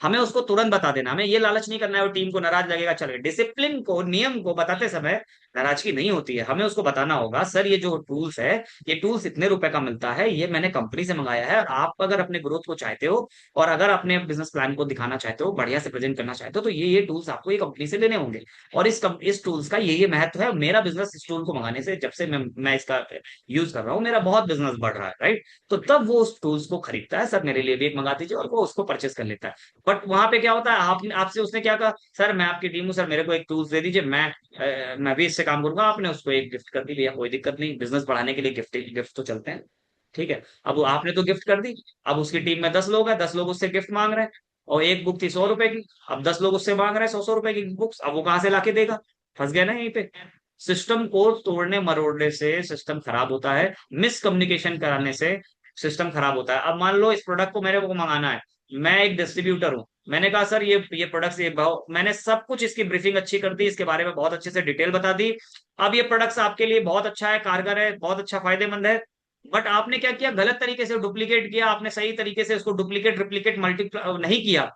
हमें उसको तुरंत बता देना, हमें ये लालच नहीं करना है वो टीम को नाराज लगेगा चले। डिसिप्लिन को, नियम को बताते समय नाराजगी नहीं होती है। हमें उसको बताना होगा सर ये जो टूल्स है, ये टूल्स इतने रुपए का मिलता है, ये मैंने कंपनी से मंगाया है, और आप अगर अपने ग्रोथ को चाहते हो और अगर अपने बिजनेस प्लान को दिखाना चाहते हो, बढ़िया से प्रेजेंट करना चाहते हो, तो ये टूल्स आपको ये कंपनी से लेने होंगे। और इस टूल्स का ये महत्व है। मेरा बिजनेस इस टूल को मंगाने से, जब से मैं इसका यूज कर रहा हूँ, मेरा बहुत बिजनेस बढ़ रहा है, राइट। तो तब वो उस टूल्स को खरीदता है, सर मेरे लिए भी एक मंगा दीजिए, और वो उसको परचेस कर लेता है। बट वहां पे क्या होता है, आपने आपसे उसने क्या कहा, सर मैं आपकी टीम हूँ, सर मेरे को एक टूल्स दे दीजिए, मैं भी इससे काम करूंगा। आपने उसको एक गिफ्ट कर दी, भैया कोई दिक्कत नहीं, बिजनेस बढ़ाने के लिए गिफ्ट गिफ्ट तो चलते हैं, ठीक है। अब वो आपने तो गिफ्ट कर दी, अब उसकी टीम में 10 लोग हैं, 10 लोग उससे गिफ्ट मांग रहे हैं, और एक बुक थी 100 रुपए की, अब 10 लोग उससे मांग रहे हैं 100-100 रुपए की बुक्स, अब वो कहाँ से लाके देगा। फंस गया ना यहीं पे। सिस्टम को तोड़ने मरोड़ने से सिस्टम खराब होता है, मिसकम्युनिकेशन कराने से सिस्टम खराब होता है। अब मान लो इस प्रोडक्ट को मेरे को मंगाना है, मैं एक डिस्ट्रीब्यूटर हूँ, मैंने कहा सर ये प्रोडक्ट्स ये भाव, मैंने सब कुछ इसकी ब्रीफिंग अच्छी कर दी, इसके बारे में बहुत अच्छे से डिटेल बता दी। अब ये प्रोडक्ट्स आपके लिए बहुत अच्छा है, कारगर है, बहुत अच्छा फायदेमंद है। बट आपने क्या किया, गलत तरीके से डुप्लीकेट किया, आपने सही तरीके से उसको डुप्लीकेट रिप्लीकेट मल्टीप्लाई नहीं किया।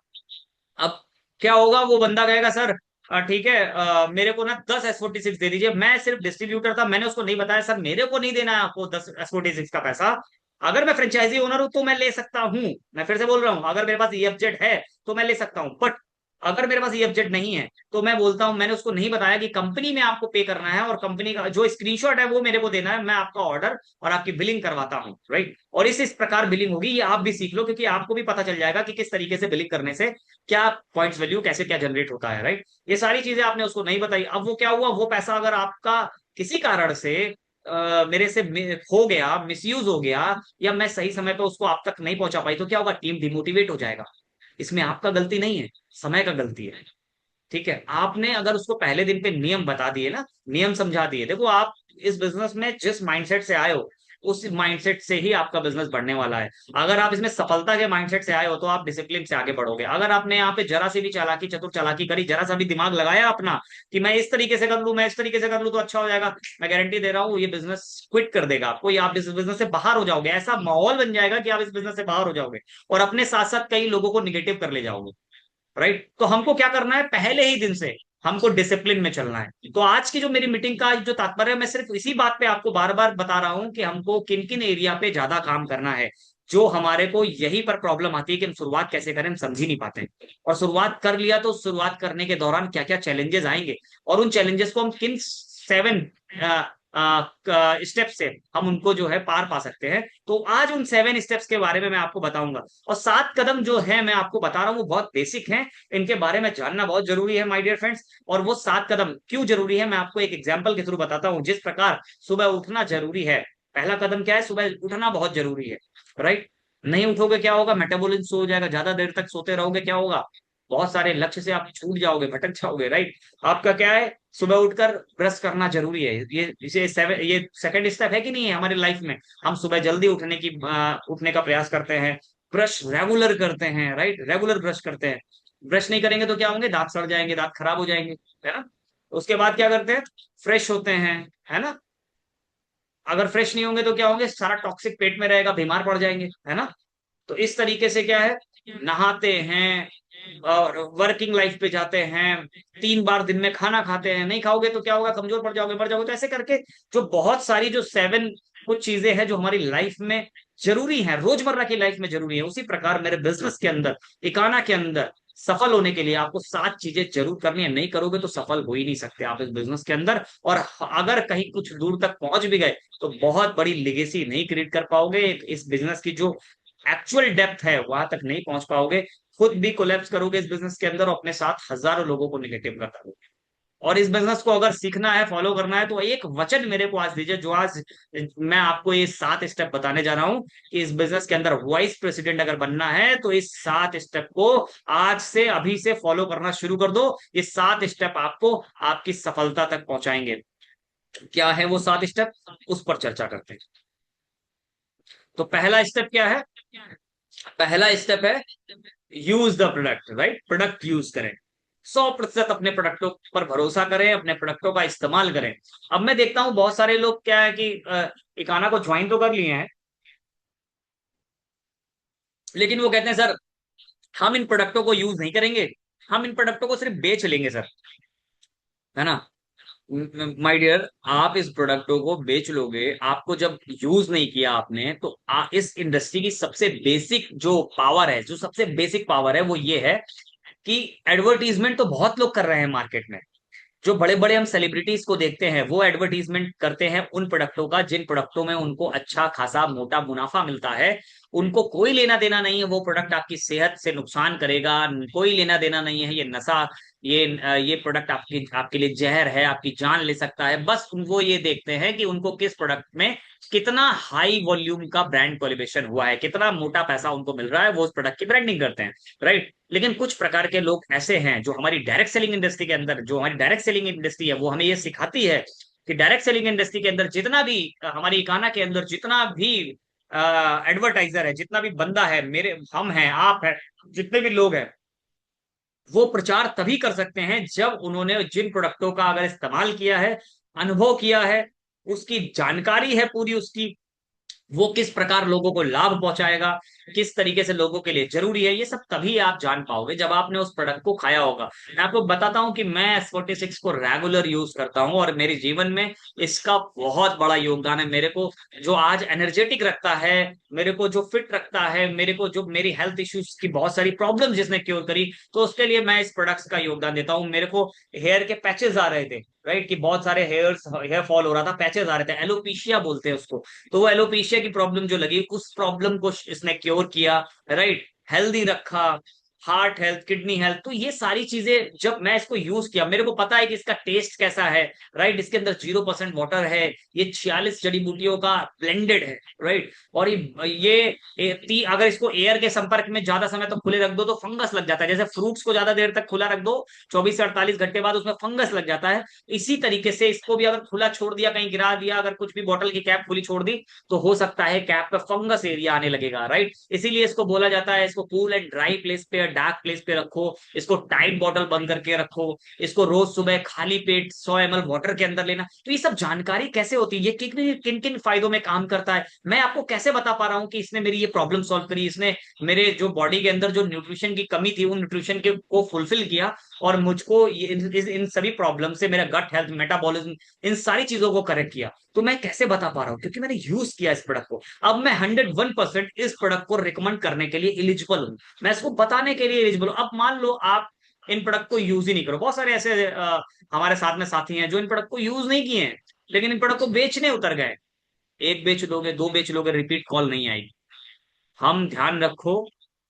अब क्या होगा, वो बंदा कहेगा सर ठीक है, मेरे को ना 10 S46 दे दीजिए, मैं सिर्फ डिस्ट्रीब्यूटर था, मैंने उसको नहीं बताया सर मेरे को नहीं देना है आपको 10 S46 का पैसा। अगर मैं फ्रेंचाइजी ओनर हूं तो मैं ले सकता हूं, मैं फिर से बोल रहा हूं, अगर मेरे पास EFZ है तो मैं ले सकता हूं। बट अगर मेरे पास EFZ नहीं है, तो मैं बोलता हूं, मैंने उसको नहीं बताया कि कंपनी में आपको पे करना है, और कंपनी का जो स्क्रीनशॉट है वो मेरे को देना है, मैं आपका ऑर्डर और आपकी बिलिंग करवाता हूं, राइट। और इस प्रकार बिलिंग होगी, ये आप भी सीख लो, क्योंकि आपको भी पता चल जाएगा कि किस तरीके से बिलिंग करने से क्या पॉइंट्स वैल्यू कैसे क्या जनरेट होता है, राइट। ये सारी चीजें आपने उसको नहीं बताई। अब वो क्या हुआ, वो पैसा अगर आपका किसी कारण से मेरे से खो गया, मिसयूज हो गया, या मैं सही समय पे उसको आप तक नहीं पहुंचा पाई, तो क्या होगा, टीम डिमोटिवेट हो जाएगा। इसमें आपका गलती नहीं है, समय का गलती है, ठीक है। आपने अगर उसको पहले दिन पे नियम बता दिए ना, नियम समझा दिए, देखो आप इस बिजनेस में जिस माइंडसेट से आए हो, उस माइंडसेट से ही आपका बिजनेस बढ़ने वाला है। अगर आप इसमें सफलता के माइंडसेट से आए हो, तो आप डिसिप्लिन से आगे बढ़ोगे। अगर आपने यहाँ पे जरा सी भी चालाकी चतुर चालाकी करी, जरा सा भी दिमाग लगाया अपना कि मैं इस तरीके से कर लूं, मैं इस तरीके से कर लूं तो अच्छा हो जाएगा, मैं गारंटी दे रहा हूँ ये बिजनेस क्विट कर देगा आपको, या आप इस बिजनेस से बाहर हो जाओगे। ऐसा माहौल बन जाएगा कि आप इस बिजनेस से बाहर हो जाओगे, और अपने साथ साथ कई लोगों को निगेटिव कर ले जाओगे, राइट। तो हमको क्या करना है, पहले ही दिन से हमको डिसिप्लिन में चलना है। तो आज की जो मेरी मीटिंग का जो तात्पर्य है, मैं सिर्फ इसी बात पे आपको बार बार बता रहा हूं कि हमको किन किन एरिया पे ज्यादा काम करना है। जो हमारे को यहीं पर प्रॉब्लम आती है कि हम शुरुआत कैसे करें, हम समझ ही नहीं पाते। और शुरुआत कर लिया तो शुरुआत करने के दौरान क्या क्या चैलेंजेस आएंगे, और उन चैलेंजेस को हम किन 7 स्टेप से हम उनको जो है पार पा सकते हैं। तो आज उन 7 स्टेप्स के बारे में मैं आपको बताऊंगा। और 7 कदम जो है मैं आपको बता रहा हूँ वो बहुत बेसिक हैं, इनके बारे में जानना बहुत जरूरी है माय डियर फ्रेंड्स। और वो 7 कदम क्यों जरूरी है, मैं आपको एक एग्जाम्पल के थ्रू बताता हूँ। जिस प्रकार सुबह उठना जरूरी है, पहला कदम क्या है, सुबह उठना बहुत जरूरी है, राइट। नहीं उठोगे क्या होगा, मेटाबॉलिज्म स्लो हो जाएगा, ज्यादा देर तक सोते रहोगे क्या होगा, बहुत सारे लक्ष्य से आप छूट जाओगे, भटक जाओगे, राइट। आपका क्या है, सुबह उठकर ब्रश करना जरूरी है। ये सेकंड स्टेप है कि नहीं है हमारी लाइफ में। हम सुबह जल्दी उठने का प्रयास करते हैं, ब्रश रेगुलर करते हैं, राइट, रेगुलर ब्रश करते हैं। ब्रश नहीं करेंगे तो क्या होंगे, दांत सड़ जाएंगे, दांत खराब हो जाएंगे, है ना। उसके बाद क्या करते हैं, फ्रेश होते हैं, है ना। अगर फ्रेश नहीं होंगे तो क्या होंगे, सारा टॉक्सिक पेट में रहेगा, बीमार पड़ जाएंगे, है ना। तो इस तरीके से क्या है, नहाते हैं और वर्किंग लाइफ पे जाते हैं, 3 बार दिन में खाना खाते हैं। नहीं खाओगे तो क्या होगा, कमजोर पड़ जाओगे, मर जाओगे। तो ऐसे करके जो बहुत सारी जो 7 कुछ चीजें हैं जो हमारी लाइफ में जरूरी है, रोजमर्रा की लाइफ में जरूरी है, उसी प्रकार मेरे बिजनेस के अंदर, इकाना के अंदर सफल होने के लिए आपको 7 चीजें जरूर करनी है। नहीं करोगे तो सफल हो ही नहीं सकते आप इस बिजनेस के अंदर। और अगर कहीं कुछ दूर तक पहुंच भी गए तो बहुत बड़ी लेगेसी नहीं क्रिएट कर पाओगे। इस बिजनेस की जो एक्चुअल डेप्थ है वहां तक नहीं पहुंच पाओगे, खुद भी कोलैप्स करोगे इस बिजनेस के अंदर, और अपने साथ हजारों लोगों को निगेटिव करता दोगे। और इस बिजनेस को अगर सीखना है, फॉलो करना है, तो एक वचन मेरे को आज दीजिए, जो आज मैं आपको ये 7 स्टेप बताने जा रहा हूं कि इस बिजनेस के अंदर वाइस प्रेसिडेंट अगर बनना है तो इस 7 स्टेप को आज से अभी से फॉलो करना शुरू कर दो। ये 7 स्टेप आपको आपकी सफलता तक पहुंचाएंगे। क्या है वो 7 स्टेप, उस पर चर्चा करते हैं। तो पहला स्टेप क्या है, पहला स्टेप है use the product, right. Product use करें, 100% अपने प्रोडक्टों पर भरोसा करें, अपने प्रोडक्टों का इस्तेमाल करें। अब मैं देखता हूं बहुत सारे लोग क्या है कि इकाना को ज्वाइन तो कर लिए हैं, लेकिन वो कहते हैं सर हम इन प्रोडक्टों को यूज नहीं करेंगे, हम इन प्रोडक्टों को सिर्फ बेच लेंगे सर, है ना। माय डियर, आप इस प्रोडक्टों को बेच लोगे, आपको जब यूज नहीं किया आपने तो इस इंडस्ट्री की सबसे बेसिक जो पावर है, जो सबसे बेसिक पावर है वो ये है कि एडवर्टीजमेंट तो बहुत लोग कर रहे हैं मार्केट में। जो बड़े बड़े हम सेलिब्रिटीज को देखते हैं वो एडवर्टीजमेंट करते हैं उन प्रोडक्टों का जिन प्रोडक्टों में उनको अच्छा खासा मोटा मुनाफा मिलता है। उनको कोई लेना देना नहीं है वो प्रोडक्ट आपकी सेहत से नुकसान करेगा, कोई लेना देना नहीं है ये नशा, ये प्रोडक्ट आपकी आपके लिए जहर है, आपकी जान ले सकता है। बस वो ये देखते हैं कि उनको किस प्रोडक्ट में कितना हाई वॉल्यूम का ब्रांड कोलिब्रेशन हुआ है, कितना मोटा पैसा उनको मिल रहा है, वो उस प्रोडक्ट की ब्रांडिंग करते हैं, राइट। लेकिन कुछ प्रकार के लोग ऐसे हैं जो हमारी डायरेक्ट सेलिंग इंडस्ट्री के अंदर, जो हमारी डायरेक्ट सेलिंग इंडस्ट्री है वो हमें ये सिखाती है कि डायरेक्ट सेलिंग इंडस्ट्री के अंदर जितना भी हमारी इकाना के अंदर जितना भी एडवर्टाइजर है, जितना भी बंदा है, मेरे हम हैं, आप है, जितने भी लोग हैं, वो प्रचार तभी कर सकते हैं जब उन्होंने जिन प्रोडक्टों का अगर इस्तेमाल किया है, अनुभव किया है, उसकी जानकारी है पूरी उसकी, वो किस प्रकार लोगों को लाभ पहुंचाएगा, किस तरीके से लोगों के लिए जरूरी है, ये सब तभी आप जान पाओगे जब आपने उस प्रोडक्ट को खाया होगा। मैं आपको बताता हूं कि मैं S46 को रेगुलर यूज करता हूं और मेरे जीवन में इसका बहुत बड़ा योगदान है। मेरे को जो आज एनर्जेटिक रखता है, मेरे को जो फिट रखता है, मेरे को जो मेरी हेल्थ इश्यूज की बहुत सारी प्रॉब्लम जिसने क्योर करी, तो उसके लिए मैं इस प्रोडक्ट्स का योगदान देता हूं। मेरे को हेयर के पैचेस आ रहे थे, राइट, कि बहुत सारे हेयर फॉल हो रहा था, पैचेस आ रहे थे, एलोपीशिया बोलते हैं उसको। तो वो एलोपीशिया की प्रॉब्लम जो लगी, उस प्रॉब्लम को इसने क्योर किया, राइट, हेल्दी रखा, हार्ट हेल्थ, किडनी हेल्थ। तो ये सारी चीजें जब मैं इसको यूज किया, मेरे को पता है कि इसका टेस्ट कैसा है, राइट, इसके अंदर 0% वाटर है, ये 46 जड़ी बूटियों का ब्लेंडेड है, राइट। और अगर इसको एयर के संपर्क में ज्यादा समय तक खुले रख दो तो फंगस लग जाता है। जैसे फ्रूट्स को ज्यादा देर तक खुला रख दो, 24 से 48 घंटे बाद उसमें फंगस लग जाता है, इसी तरीके से इसको भी अगर खुला छोड़ दिया, कहीं गिरा दिया, अगर कुछ भी बॉटल की कैप खुली छोड़ दी, तो हो सकता है कैप पे फंगस एरिया आने लगेगा, राइट। इसीलिए इसको बोला जाता है, इसको कूल एंड ड्राई प्लेस पे, डार्क प्लेस पे रखो, इसको टाइट बॉटल बंद करके रखो, इसको रोज सुबह खाली पेट 100 ml वाटर के अंदर लेना। तो ये सब जानकारी कैसे होती है, ये किन किन किन फायदों में काम करता है, मैं आपको कैसे बता पा रहा हूँ कि इसने मेरी ये प्रॉब्लम सॉल्व करी, इसने मेरे जो बॉडी के अंदर जो न्यूट्रिशन की कमी थी उन न्यूट्रिशन के को फुलफिल किया, और मुझको इन सभी प्रॉब्लम से, मेरा गट हेल्थ, मेटाबॉलिज्म, इन सारी चीजों को करेक्ट किया। तो मैं कैसे बता पा रहा हूँ, क्योंकि मैंने यूज किया इस प्रोडक्ट को। अब मैं 101% इस प्रोडक्ट को रिकमेंड करने के लिए एलिजिबल हूँ, मैं इसको बताने के लिए एलिजिबल हूँ। अब मान लो आप इन प्रोडक्ट को यूज ही नहीं करो, बहुत सारे ऐसे हमारे साथ में साथी हैं जो इन प्रोडक्ट को यूज नहीं किए हैं, लेकिन इन प्रोडक्ट को बेचने उतर गए। एक बेच लोगे, दो बेच लोगे, रिपीट कॉल नहीं आएगी। हम ध्यान रखो,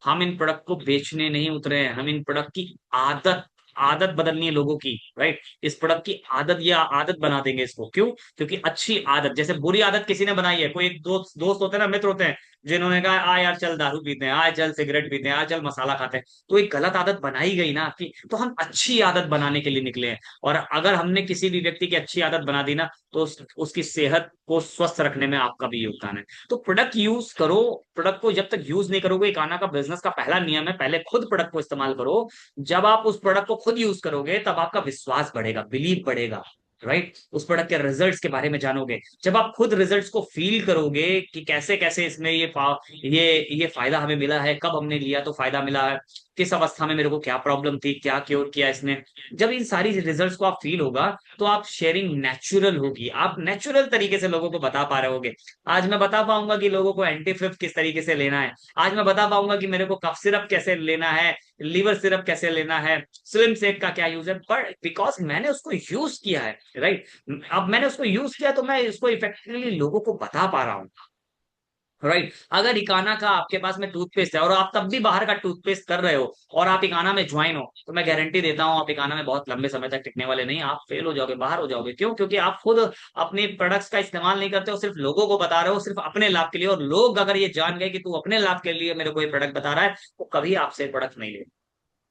हम इन प्रोडक्ट को बेचने नहीं उतरे हैं, हम इन प्रोडक्ट की आदत आदत बदलनी है लोगों की, राइट। इस प्रोडक्ट की आदत या आदत बना देंगे इसको, क्यों? क्योंकि अच्छी आदत, जैसे बुरी आदत किसी ने बनाई है, कोई एक दोस्त दोस्त होते हैं ना, मित्र होते हैं, जिन्होंने कहा आ यार चल दारू पीते हैं, आ चल सिगरेट पीते हैं, आ चल मसाला खाते हैं, तो एक गलत आदत बनाई गई ना आपकी। तो हम अच्छी आदत बनाने के लिए निकले हैं, और अगर हमने किसी भी व्यक्ति की अच्छी आदत बना दी ना, तो उसकी सेहत को स्वस्थ रखने में आपका भी योगदान है। तो प्रोडक्ट यूज करो, प्रोडक्ट को जब तक यूज नहीं करोगे, एक आना का बिजनेस का पहला नियम है, पहले खुद प्रोडक्ट को इस्तेमाल करो। जब आप उस प्रोडक्ट को खुद यूज करोगे तब आपका विश्वास बढ़ेगा, बिलीव बढ़ेगा, राइट। उस प्रोडक्ट के रिजल्ट्स के बारे में जानोगे, जब आप खुद रिजल्ट्स को फील करोगे कि कैसे कैसे इसमें ये फायदा हमें मिला है, कब हमने लिया तो फायदा मिला है, किस अवस्था में मेरे को क्या प्रॉब्लम थी, क्या क्योर किया इसने, जब इन सारी रिजल्ट्स को आप फील होगा, तो आप शेयरिंग नेचुरल होगी, आप नेचुरल तरीके से लोगों को बता पा रहे होगे। आज मैं बता पाऊंगा कि लोगों को एंटी फिफ्थ किस तरीके से लेना है, आज मैं बता पाऊंगा कि मेरे को कफ सिरप कैसे लेना है, लीवर सिरप कैसे लेना है, स्लिम सेक का क्या यूज है, बट बिकॉज मैंने उसको यूज किया है, राइट। अब मैंने उसको यूज किया तो मैं इसको इफेक्टिवली लोगों को बता पा रहा हूँ, राइट। अगर इकाना का आपके पास में टूथपेस्ट है और आप तब भी बाहर का टूथपेस्ट कर रहे हो और आप इकाना में ज्वाइन हो, तो मैं गारंटी देता हूं आप इकाना में बहुत लंबे समय तक टिकने वाले नहीं, आप फेल हो जाओगे, बाहर हो जाओगे। क्यों? क्योंकि आप खुद अपने प्रोडक्ट्स का इस्तेमाल नहीं करते हो, सिर्फ लोगों को बता रहे हो, सिर्फ अपने लाभ के लिए। और लोग अगर ये जान गए कि तू अपने लाभ के लिए मेरे को ये प्रोडक्ट बता रहा है, तो कभी आपसे प्रोडक्ट नहीं ले,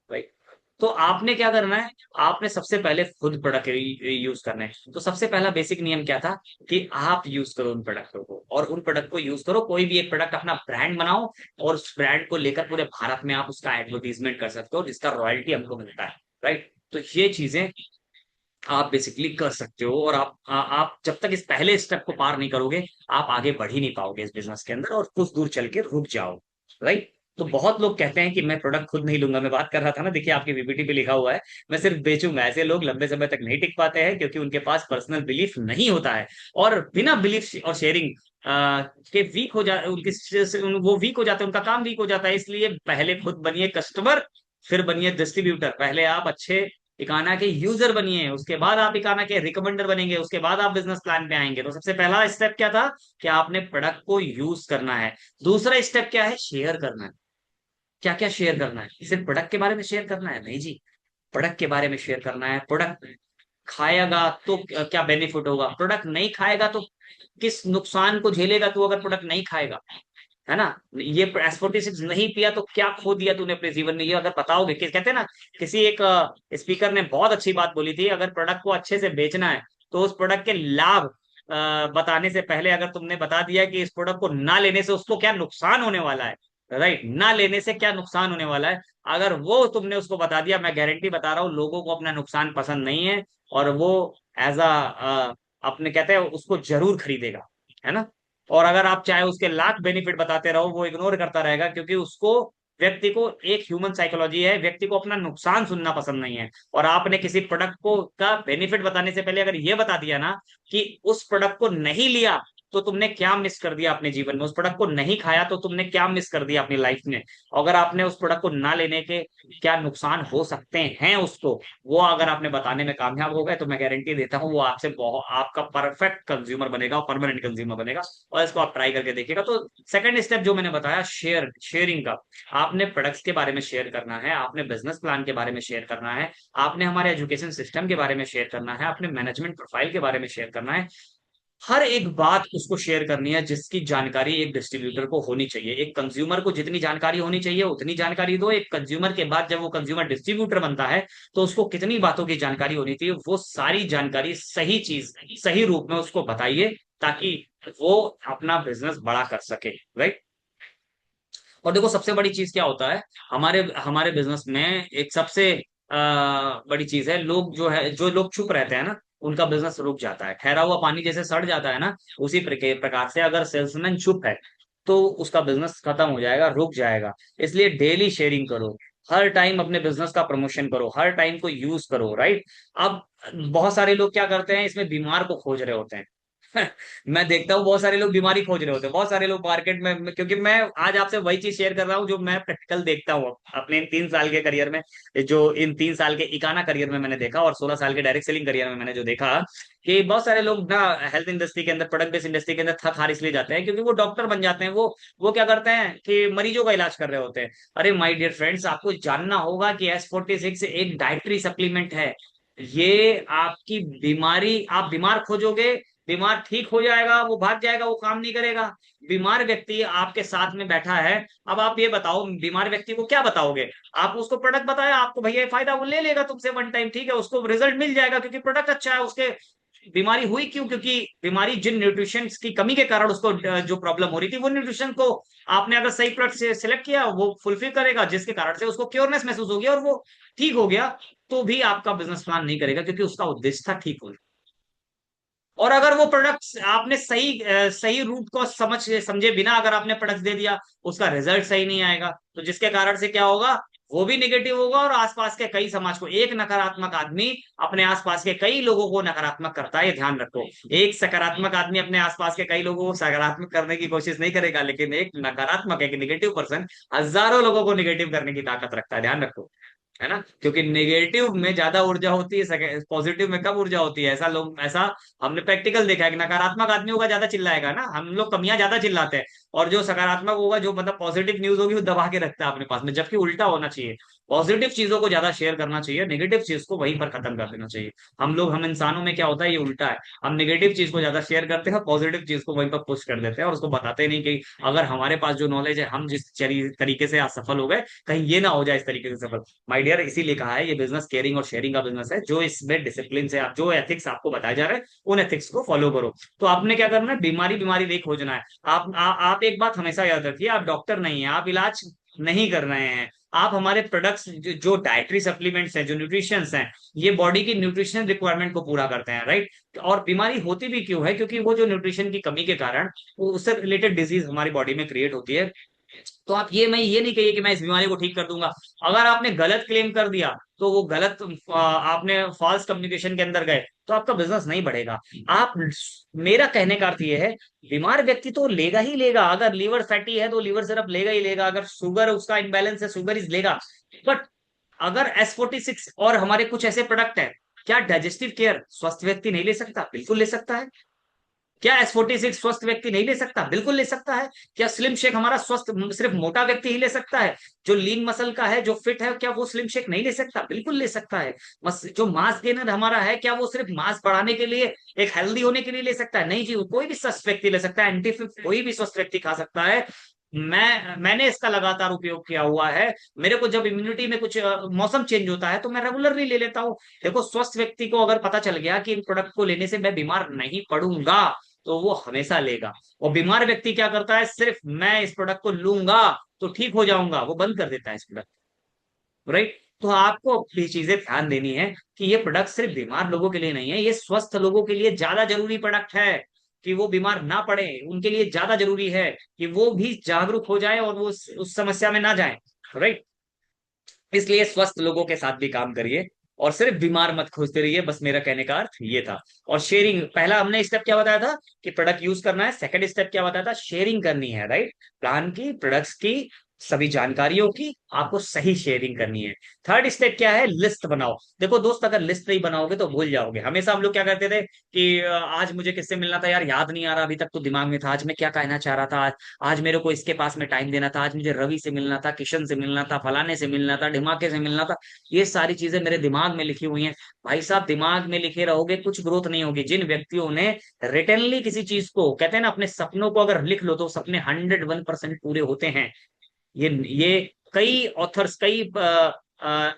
राइट। तो आपने क्या करना है, आपने सबसे पहले खुद प्रोडक्ट यूज करना है। तो सबसे पहला बेसिक नियम क्या था कि आप यूज करो उन प्रोडक्टों को, और उन प्रोडक्ट को यूज करो, कोई भी एक प्रोडक्ट अपना ब्रांड बनाओ, और उस ब्रांड को लेकर पूरे भारत में आप उसका एडवर्टीजमेंट कर सकते हो, जिसका रॉयल्टी हमको मिलता है, राइट। तो ये चीजें आप बेसिकली कर सकते हो, और आप जब तक इस पहले स्टेप को पार नहीं करोगे, आप आगे बढ़ ही नहीं पाओगे इस बिजनेस के अंदर, और कुछ दूर चल के रुक जाओ, राइट। तो बहुत लोग कहते हैं कि मैं प्रोडक्ट खुद नहीं लूंगा। मैं बात कर रहा था ना, देखिए आपकी पीपीटी पे लिखा हुआ है, मैं सिर्फ बेचूंगा। ऐसे लोग लंबे समय तक नहीं टिक पाते हैं क्योंकि उनके पास पर्सनल बिलीफ नहीं होता है। और बिना बिलीफ और शेयरिंग के वीक हो जा उनके वो वीक हो जाते हैं, उनका काम वीक हो जाता है। इसलिए पहले खुद बनिए कस्टमर, फिर बनिए डिस्ट्रीब्यूटर। पहले आप अच्छे इकाना के यूजर बनिए, उसके बाद आप इकाना के रिकमेंडर बनेंगे, उसके बाद आप बिजनेस प्लान पे आएंगे। तो सबसे पहला स्टेप क्या था कि आपने प्रोडक्ट को यूज करना है। दूसरा स्टेप क्या है? शेयर करना है। क्या क्या शेयर करना है? सिर्फ प्रोडक्ट के बारे में शेयर करना है? नहीं जी, प्रोडक्ट के बारे में शेयर करना है। प्रोडक्ट खाएगा तो क्या बेनिफिट होगा, प्रोडक्ट नहीं खाएगा तो किस नुकसान को झेलेगा तू अगर प्रोडक्ट नहीं खाएगा, है ना? ये S46 नहीं पिया तो क्या खो दिया तूने अपने जीवन में, ये अगर बताओगे। कहते हैं ना, किसी एक स्पीकर ने बहुत अच्छी बात बोली थी, अगर प्रोडक्ट को अच्छे से बेचना है तो उस प्रोडक्ट के लाभ बताने से पहले अगर तुमने बता दिया कि इस प्रोडक्ट को ना लेने से उसको क्या नुकसान होने वाला है, राइट, ना लेने से क्या नुकसान होने वाला है, अगर वो तुमने उसको बता दिया, मैं गारंटी बता रहा हूँ लोगों को अपना नुकसान पसंद नहीं है, और वो एज अपने कहते हैं उसको जरूर खरीदेगा, है ना? और अगर आप चाहे उसके लाख बेनिफिट बताते रहो, वो इग्नोर करता रहेगा, क्योंकि उसको, व्यक्ति को, एक ह्यूमन साइकोलॉजी है, व्यक्ति को अपना नुकसान सुनना पसंद नहीं है। और आपने किसी प्रोडक्ट को का बेनिफिट बताने से पहले अगर ये बता दिया ना कि उस प्रोडक्ट को नहीं लिया तो तुमने क्या मिस कर दिया अपने जीवन में, उस प्रोडक्ट को नहीं खाया तो तुमने क्या मिस कर दिया अपनी लाइफ में, अगर आपने उस प्रोडक्ट को ना लेने के क्या नुकसान हो सकते हैं उसको, वो अगर आपने बताने में कामयाब हो गए, तो मैं गारंटी देता हूँ वो आपसे बहुत, आपका परफेक्ट कंज्यूमर बनेगा, परमानेंट कंज्यूमर बनेगा। और इसको आप ट्राई करके देखिएगा। तो सेकंड स्टेप जो मैंने बताया, शेयरिंग का, आपने प्रोडक्ट्स के बारे में शेयर करना है, आपने बिजनेस प्लान के बारे में शेयर करना है, आपने हमारे एजुकेशन सिस्टम के बारे में शेयर करना है, आपने मैनेजमेंट प्रोफाइल के बारे में शेयर करना है। हर एक बात उसको शेयर करनी है जिसकी जानकारी एक डिस्ट्रीब्यूटर को होनी चाहिए। एक कंज्यूमर को जितनी जानकारी होनी चाहिए उतनी जानकारी दो। एक कंज्यूमर के बाद जब वो कंज्यूमर डिस्ट्रीब्यूटर बनता है तो उसको कितनी बातों की जानकारी होनी चाहिए, वो सारी जानकारी सही चीज, सही रूप में उसको बताइए, ताकि वो अपना बिजनेस बड़ा कर सके, राइट। और देखो सबसे बड़ी चीज क्या होता है, हमारे हमारे बिजनेस में एक सबसे बड़ी चीज है, लोग जो है, जो लोग चुप रहते हैं ना, उनका बिजनेस रुक जाता है। ठहरा हुआ पानी जैसे सड़ जाता है ना, उसी प्रकार से अगर सेल्समैन चुप है तो उसका बिजनेस खत्म हो जाएगा, रुक जाएगा। इसलिए डेली शेयरिंग करो, हर टाइम अपने बिजनेस का प्रमोशन करो, हर टाइम को यूज करो, राइट। अब बहुत सारे लोग क्या करते हैं, इसमें बीमार को खोज रहे होते हैं। मैं देखता हूँ बहुत सारे लोग बीमारी खोज रहे होते हैं, बहुत सारे लोग मार्केट में, क्योंकि मैं आज आपसे वही चीज शेयर कर रहा हूँ जो मैं प्रैक्टिकल देखता हूँ अपने इन 3 साल के करियर में, जो इन 3 साल के इकाना करियर में मैंने देखा, और 16 साल के डायरेक्ट सेलिंग करियर में मैंने जो देखा, कि बहुत सारे लोग ना हेल्थ इंडस्ट्री के अंदर, प्रोडक्ट बेस्ड इंडस्ट्री के अंदर थक हार इसलिए जाते हैं क्योंकि वो डॉक्टर बन जाते हैं। वो क्या करते हैं कि मरीजों का इलाज कर रहे होते हैं। अरे माय डियर फ्रेंड्स, आपको जानना होगा कि S46 एक डाइटरी सप्लीमेंट है। ये आपकी बीमारी, आप बीमार खोजोगे, बीमार ठीक हो जाएगा, वो भाग जाएगा, वो काम नहीं करेगा। बीमार व्यक्ति आपके साथ में बैठा है, अब आप ये बताओ बीमार व्यक्ति को क्या बताओगे? आप उसको प्रोडक्ट बताया, आपको भैया ये फायदा, वो ले लेगा तुमसे वन टाइम, ठीक है, उसको रिजल्ट मिल जाएगा क्योंकि प्रोडक्ट अच्छा है। उसके बीमारी हुई क्यों? क्योंकि बीमारी जिन न्यूट्रिशन की कमी के कारण उसको जो प्रॉब्लम हो रही थी, वो न्यूट्रिशन को आपने अगर सही प्रोडक्ट से सिलेक्ट किया, वो फुलफिल करेगा, जिसके कारण से उसको क्योरनेस महसूस हो गया और वो ठीक हो गया। तो भी आपका बिजनेस प्लान नहीं करेगा क्योंकि उसका उद्देश्य था ठीक होना। और अगर वो प्रोडक्ट्स आपने सही रूट को समझे बिना अगर आपने प्रोडक्ट्स दे दिया, उसका रिजल्ट सही नहीं आएगा, तो जिसके कारण से क्या होगा, वो भी निगेटिव होगा, और आसपास के कई समाज को, एक नकारात्मक आदमी अपने आसपास के कई लोगों को नकारात्मक करता है, ये ध्यान रखो। एक सकारात्मक आदमी अपने आसपास के कई लोगों को सकारात्मक करने की कोशिश नहीं करेगा, लेकिन एक नकारात्मक, एक निगेटिव पर्सन हजारों लोगों को निगेटिव करने की ताकत रखता है, ध्यान रखो, है ना? क्योंकि नेगेटिव में ज्यादा ऊर्जा होती है, पॉजिटिव में कम ऊर्जा होती है। ऐसा हमने प्रैक्टिकल देखा है कि नकारात्मक आदमी होगा ज्यादा चिल्लाएगा ना, हम लोग कमियां ज्यादा चिल्लाते हैं, और जो सकारात्मक होगा, जो मतलब पॉजिटिव न्यूज होगी, वो दबा के रखता है अपने पास में, जबकि उल्टा होना चाहिए। पॉजिटिव चीजों को ज्यादा शेयर करना चाहिए, नेगेटिव चीज को वहीं पर खत्म कर देना चाहिए। हम इंसानों में क्या होता है, ये उल्टा है। हम नेगेटिव चीज को ज्यादा शेयर करते हैं, पॉजिटिव चीज को वहीं पर पुश कर देते हैं, और उसको बताते नहीं कि अगर हमारे पास जो नॉलेज है, हम जिस तरीके से आज सफल हो गए, कहीं ये ना हो जाए इस तरीके से सफल। माय डियर, इसीलिए कहा है ये बिजनेस केयरिंग और शेयरिंग का बिजनेस है, जो इसमें डिसिप्लिन से आप, जो एथिक्स आपको बताए जा रहे हैं, उन एथिक्स को फॉलो करो। तो आपने क्या करना है, बीमारी बीमारी नहीं खोजना है। आप एक बात हमेशा याद रखिए, आप डॉक्टर नहीं है, आप इलाज नहीं कर रहे हैं। आप हमारे प्रोडक्ट्स, जो डाइटरी सप्लीमेंट्स हैं, जो न्यूट्रिशंस हैं, ये बॉडी की न्यूट्रिशन रिक्वायरमेंट को पूरा करते हैं, राइट। और बीमारी होती भी क्यों है? क्योंकि वो जो न्यूट्रिशन की कमी के कारण, वो उससे रिलेटेड डिजीज हमारी बॉडी में क्रिएट होती है। तो आप ये नहीं कहिए कि मैं इस बीमारी को ठीक कर दूंगा। अगर आपने गलत क्लेम कर दिया तो वो गलत आपने फॉल्स कम्युनिकेशन के अंदर गए तो आपका बिजनेस नहीं बढ़ेगा। आप मेरा कहने का अर्थ ये है, बीमार व्यक्ति तो लेगा ही लेगा, अगर लीवर फैटी है तो लीवर सिर्फ लेगा ही लेगा, अगर शुगर उसका इम्बैलेंस है शुगर इज लेगा। बट अगर S46 और हमारे कुछ ऐसे प्रोडक्ट है, क्या डाइजेस्टिव केयर स्वस्थ व्यक्ति नहीं ले सकता? बिल्कुल ले सकता है। क्या S46 स्वस्थ व्यक्ति नहीं ले सकता? बिल्कुल ले सकता है। क्या स्लिम शेक हमारा स्वस्थ सिर्फ मोटा व्यक्ति ही ले सकता है? जो लीन मसल का है, जो फिट है, क्या वो स्लिम शेक नहीं ले सकता? बिल्कुल ले सकता है। जो मास गेनर हमारा है, क्या वो सिर्फ मास बढ़ाने के लिए, एक हेल्दी होने के लिए ले सकता है? नहीं जी, कोई भी स्वस्थ व्यक्ति ले सकता है, एंटी फिट कोई भी स्वस्थ व्यक्ति खा सकता है। मैंने इसका लगातार उपयोग किया हुआ है। मेरे को जब इम्यूनिटी में कुछ मौसम चेंज होता है तो मैं रेगुलरली ले लेता हूँ। देखो, स्वस्थ व्यक्ति को अगर पता चल गया कि इन प्रोडक्ट को लेने से मैं बीमार नहीं पड़ूंगा तो वो हमेशा लेगा। और बीमार व्यक्ति क्या करता है, सिर्फ मैं इस प्रोडक्ट को लूंगा तो ठीक हो जाऊंगा, वो बंद कर देता है इस प्रोडक्ट। राइट। तो आपको ये चीजें ध्यान देनी है कि ये प्रोडक्ट सिर्फ बीमार लोगों के लिए नहीं है, ये स्वस्थ लोगों के लिए ज्यादा जरूरी प्रोडक्ट है कि वो बीमार ना पड़े। उनके लिए ज्यादा जरूरी है कि वो भी जागरूक हो जाए और वो उस समस्या में ना जाए। राइट। इसलिए स्वस्थ लोगों के साथ भी काम करिए और सिर्फ बीमार मत खोजते रहिए, बस मेरा कहने का अर्थ ये था। और शेयरिंग, पहला हमने स्टेप क्या बताया था कि प्रोडक्ट यूज करना है, सेकंड स्टेप क्या बताया था, शेयरिंग करनी है। राइट। प्लान की, प्रोडक्ट्स की, सभी जानकारियों की आपको सही शेयरिंग करनी है। थर्ड स्टेप क्या है, लिस्ट बनाओ। देखो दोस्त, अगर लिस्ट नहीं बनाओगे तो भूल जाओगे। हमेशा हम लोग क्या करते थे कि आज मुझे किससे मिलना था यार, याद नहीं आ रहा, अभी तक तो दिमाग में था, आज मैं क्या कहना चाह रहा था, आज मेरे को इसके पास में टाइम देना था, आज मुझे रवि से मिलना था, किशन से मिलना था, फलाने से मिलना था, ढिमाके से मिलना था। ये सारी चीजें मेरे दिमाग में लिखी हुई हैं। भाई साहब, दिमाग में लिखे रहोगे कुछ ग्रोथ नहीं होगी। जिन व्यक्तियों ने रिटर्नली किसी चीज को, कहते हैं ना, अपने सपनों को अगर लिख लो तो सपने 101% पूरे होते हैं। ये कई ऑथर्स, कई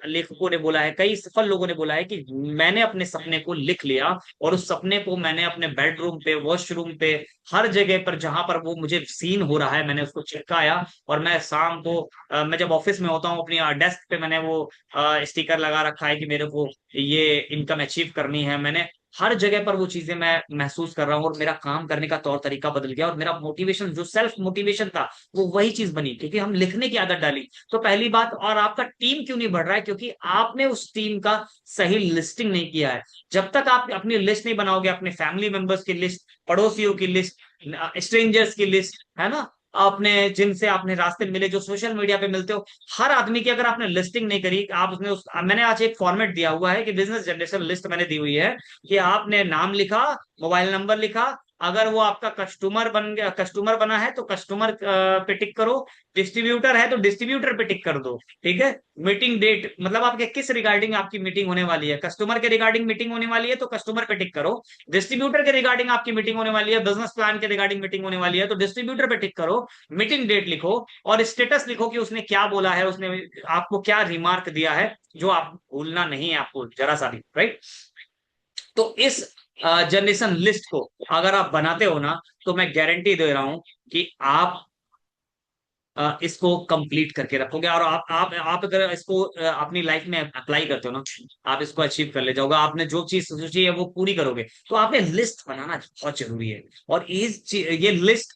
लेखकों ने बोला है, कई सफल लोगों ने बोला है कि मैंने अपने सपने को लिख लिया और उस सपने को मैंने अपने बेडरूम पे, वॉशरूम पे, हर जगह पर जहां पर वो मुझे सीन हो रहा है मैंने उसको चिपकाया। और मैं शाम को मैं जब ऑफिस में होता हूँ अपनी डेस्क पे मैंने वो स्टिकर लगा रखा है कि मेरे को ये इनकम अचीव करनी है। मैंने हर जगह पर वो चीजें मैं महसूस कर रहा हूँ और मेरा काम करने का तौर तरीका बदल गया और मेरा मोटिवेशन, जो सेल्फ मोटिवेशन था, वो वही चीज बनी क्योंकि हम लिखने की आदत डाली। तो पहली बात, और आपका टीम क्यों नहीं बढ़ रहा है, क्योंकि आपने उस टीम का सही लिस्टिंग नहीं किया है। जब तक आप अपनी लिस्ट नहीं बनाओगे, अपने फैमिली मेंबर्स की लिस्ट, पड़ोसियों की लिस्ट, स्ट्रेंजर्स की लिस्ट, है ना, आपने जिनसे आपने रास्ते में मिले, जो सोशल मीडिया पे मिलते हो, हर आदमी की अगर आपने लिस्टिंग नहीं करी, आप उसने मैंने आज एक फॉर्मेट दिया हुआ है कि बिजनेस जनरेशन लिस्ट मैंने दी हुई है कि आपने नाम लिखा, मोबाइल नंबर लिखा, अगर वो आपका कस्टमर बन गया, कस्टमर बना है तो कस्टमर पे टिक करो, डिस्ट्रीब्यूटर है तो डिस्ट्रीब्यूटर पे टिक कर दो। ठीक है। मीटिंग डेट, मतलब आपके किस रिगार्डिंग आपकी मीटिंग होने वाली है, कस्टमर के रिगार्डिंग मीटिंग होने वाली है तो कस्टमर पे टिक करो, डिस्ट्रीब्यूटर के रिगार्डिंग आपकी मीटिंग होने वाली है, बिजनेस प्लान के रिगार्डिंग मीटिंग होने वाली है तो डिस्ट्रीब्यूटर पे टिक करो, मीटिंग डेट लिखो और स्टेटस लिखो कि उसने क्या बोला है, उसने आपको क्या रिमार्क दिया है, जो आप भूलना नहीं है आपको जरा सा भी। राइट। तो इस जनरेशन लिस्ट को अगर आप बनाते हो ना, तो मैं गारंटी दे रहा हूं कि आप इसको कंप्लीट करके रखोगे। और आप अगर इसको अपनी लाइफ में अप्लाई करते हो ना, आप इसको अचीव कर ले जाओगे। आपने जो चीज सोची है वो पूरी करोगे। तो आपने लिस्ट बनाना बहुत जरूरी है। और ये लिस्ट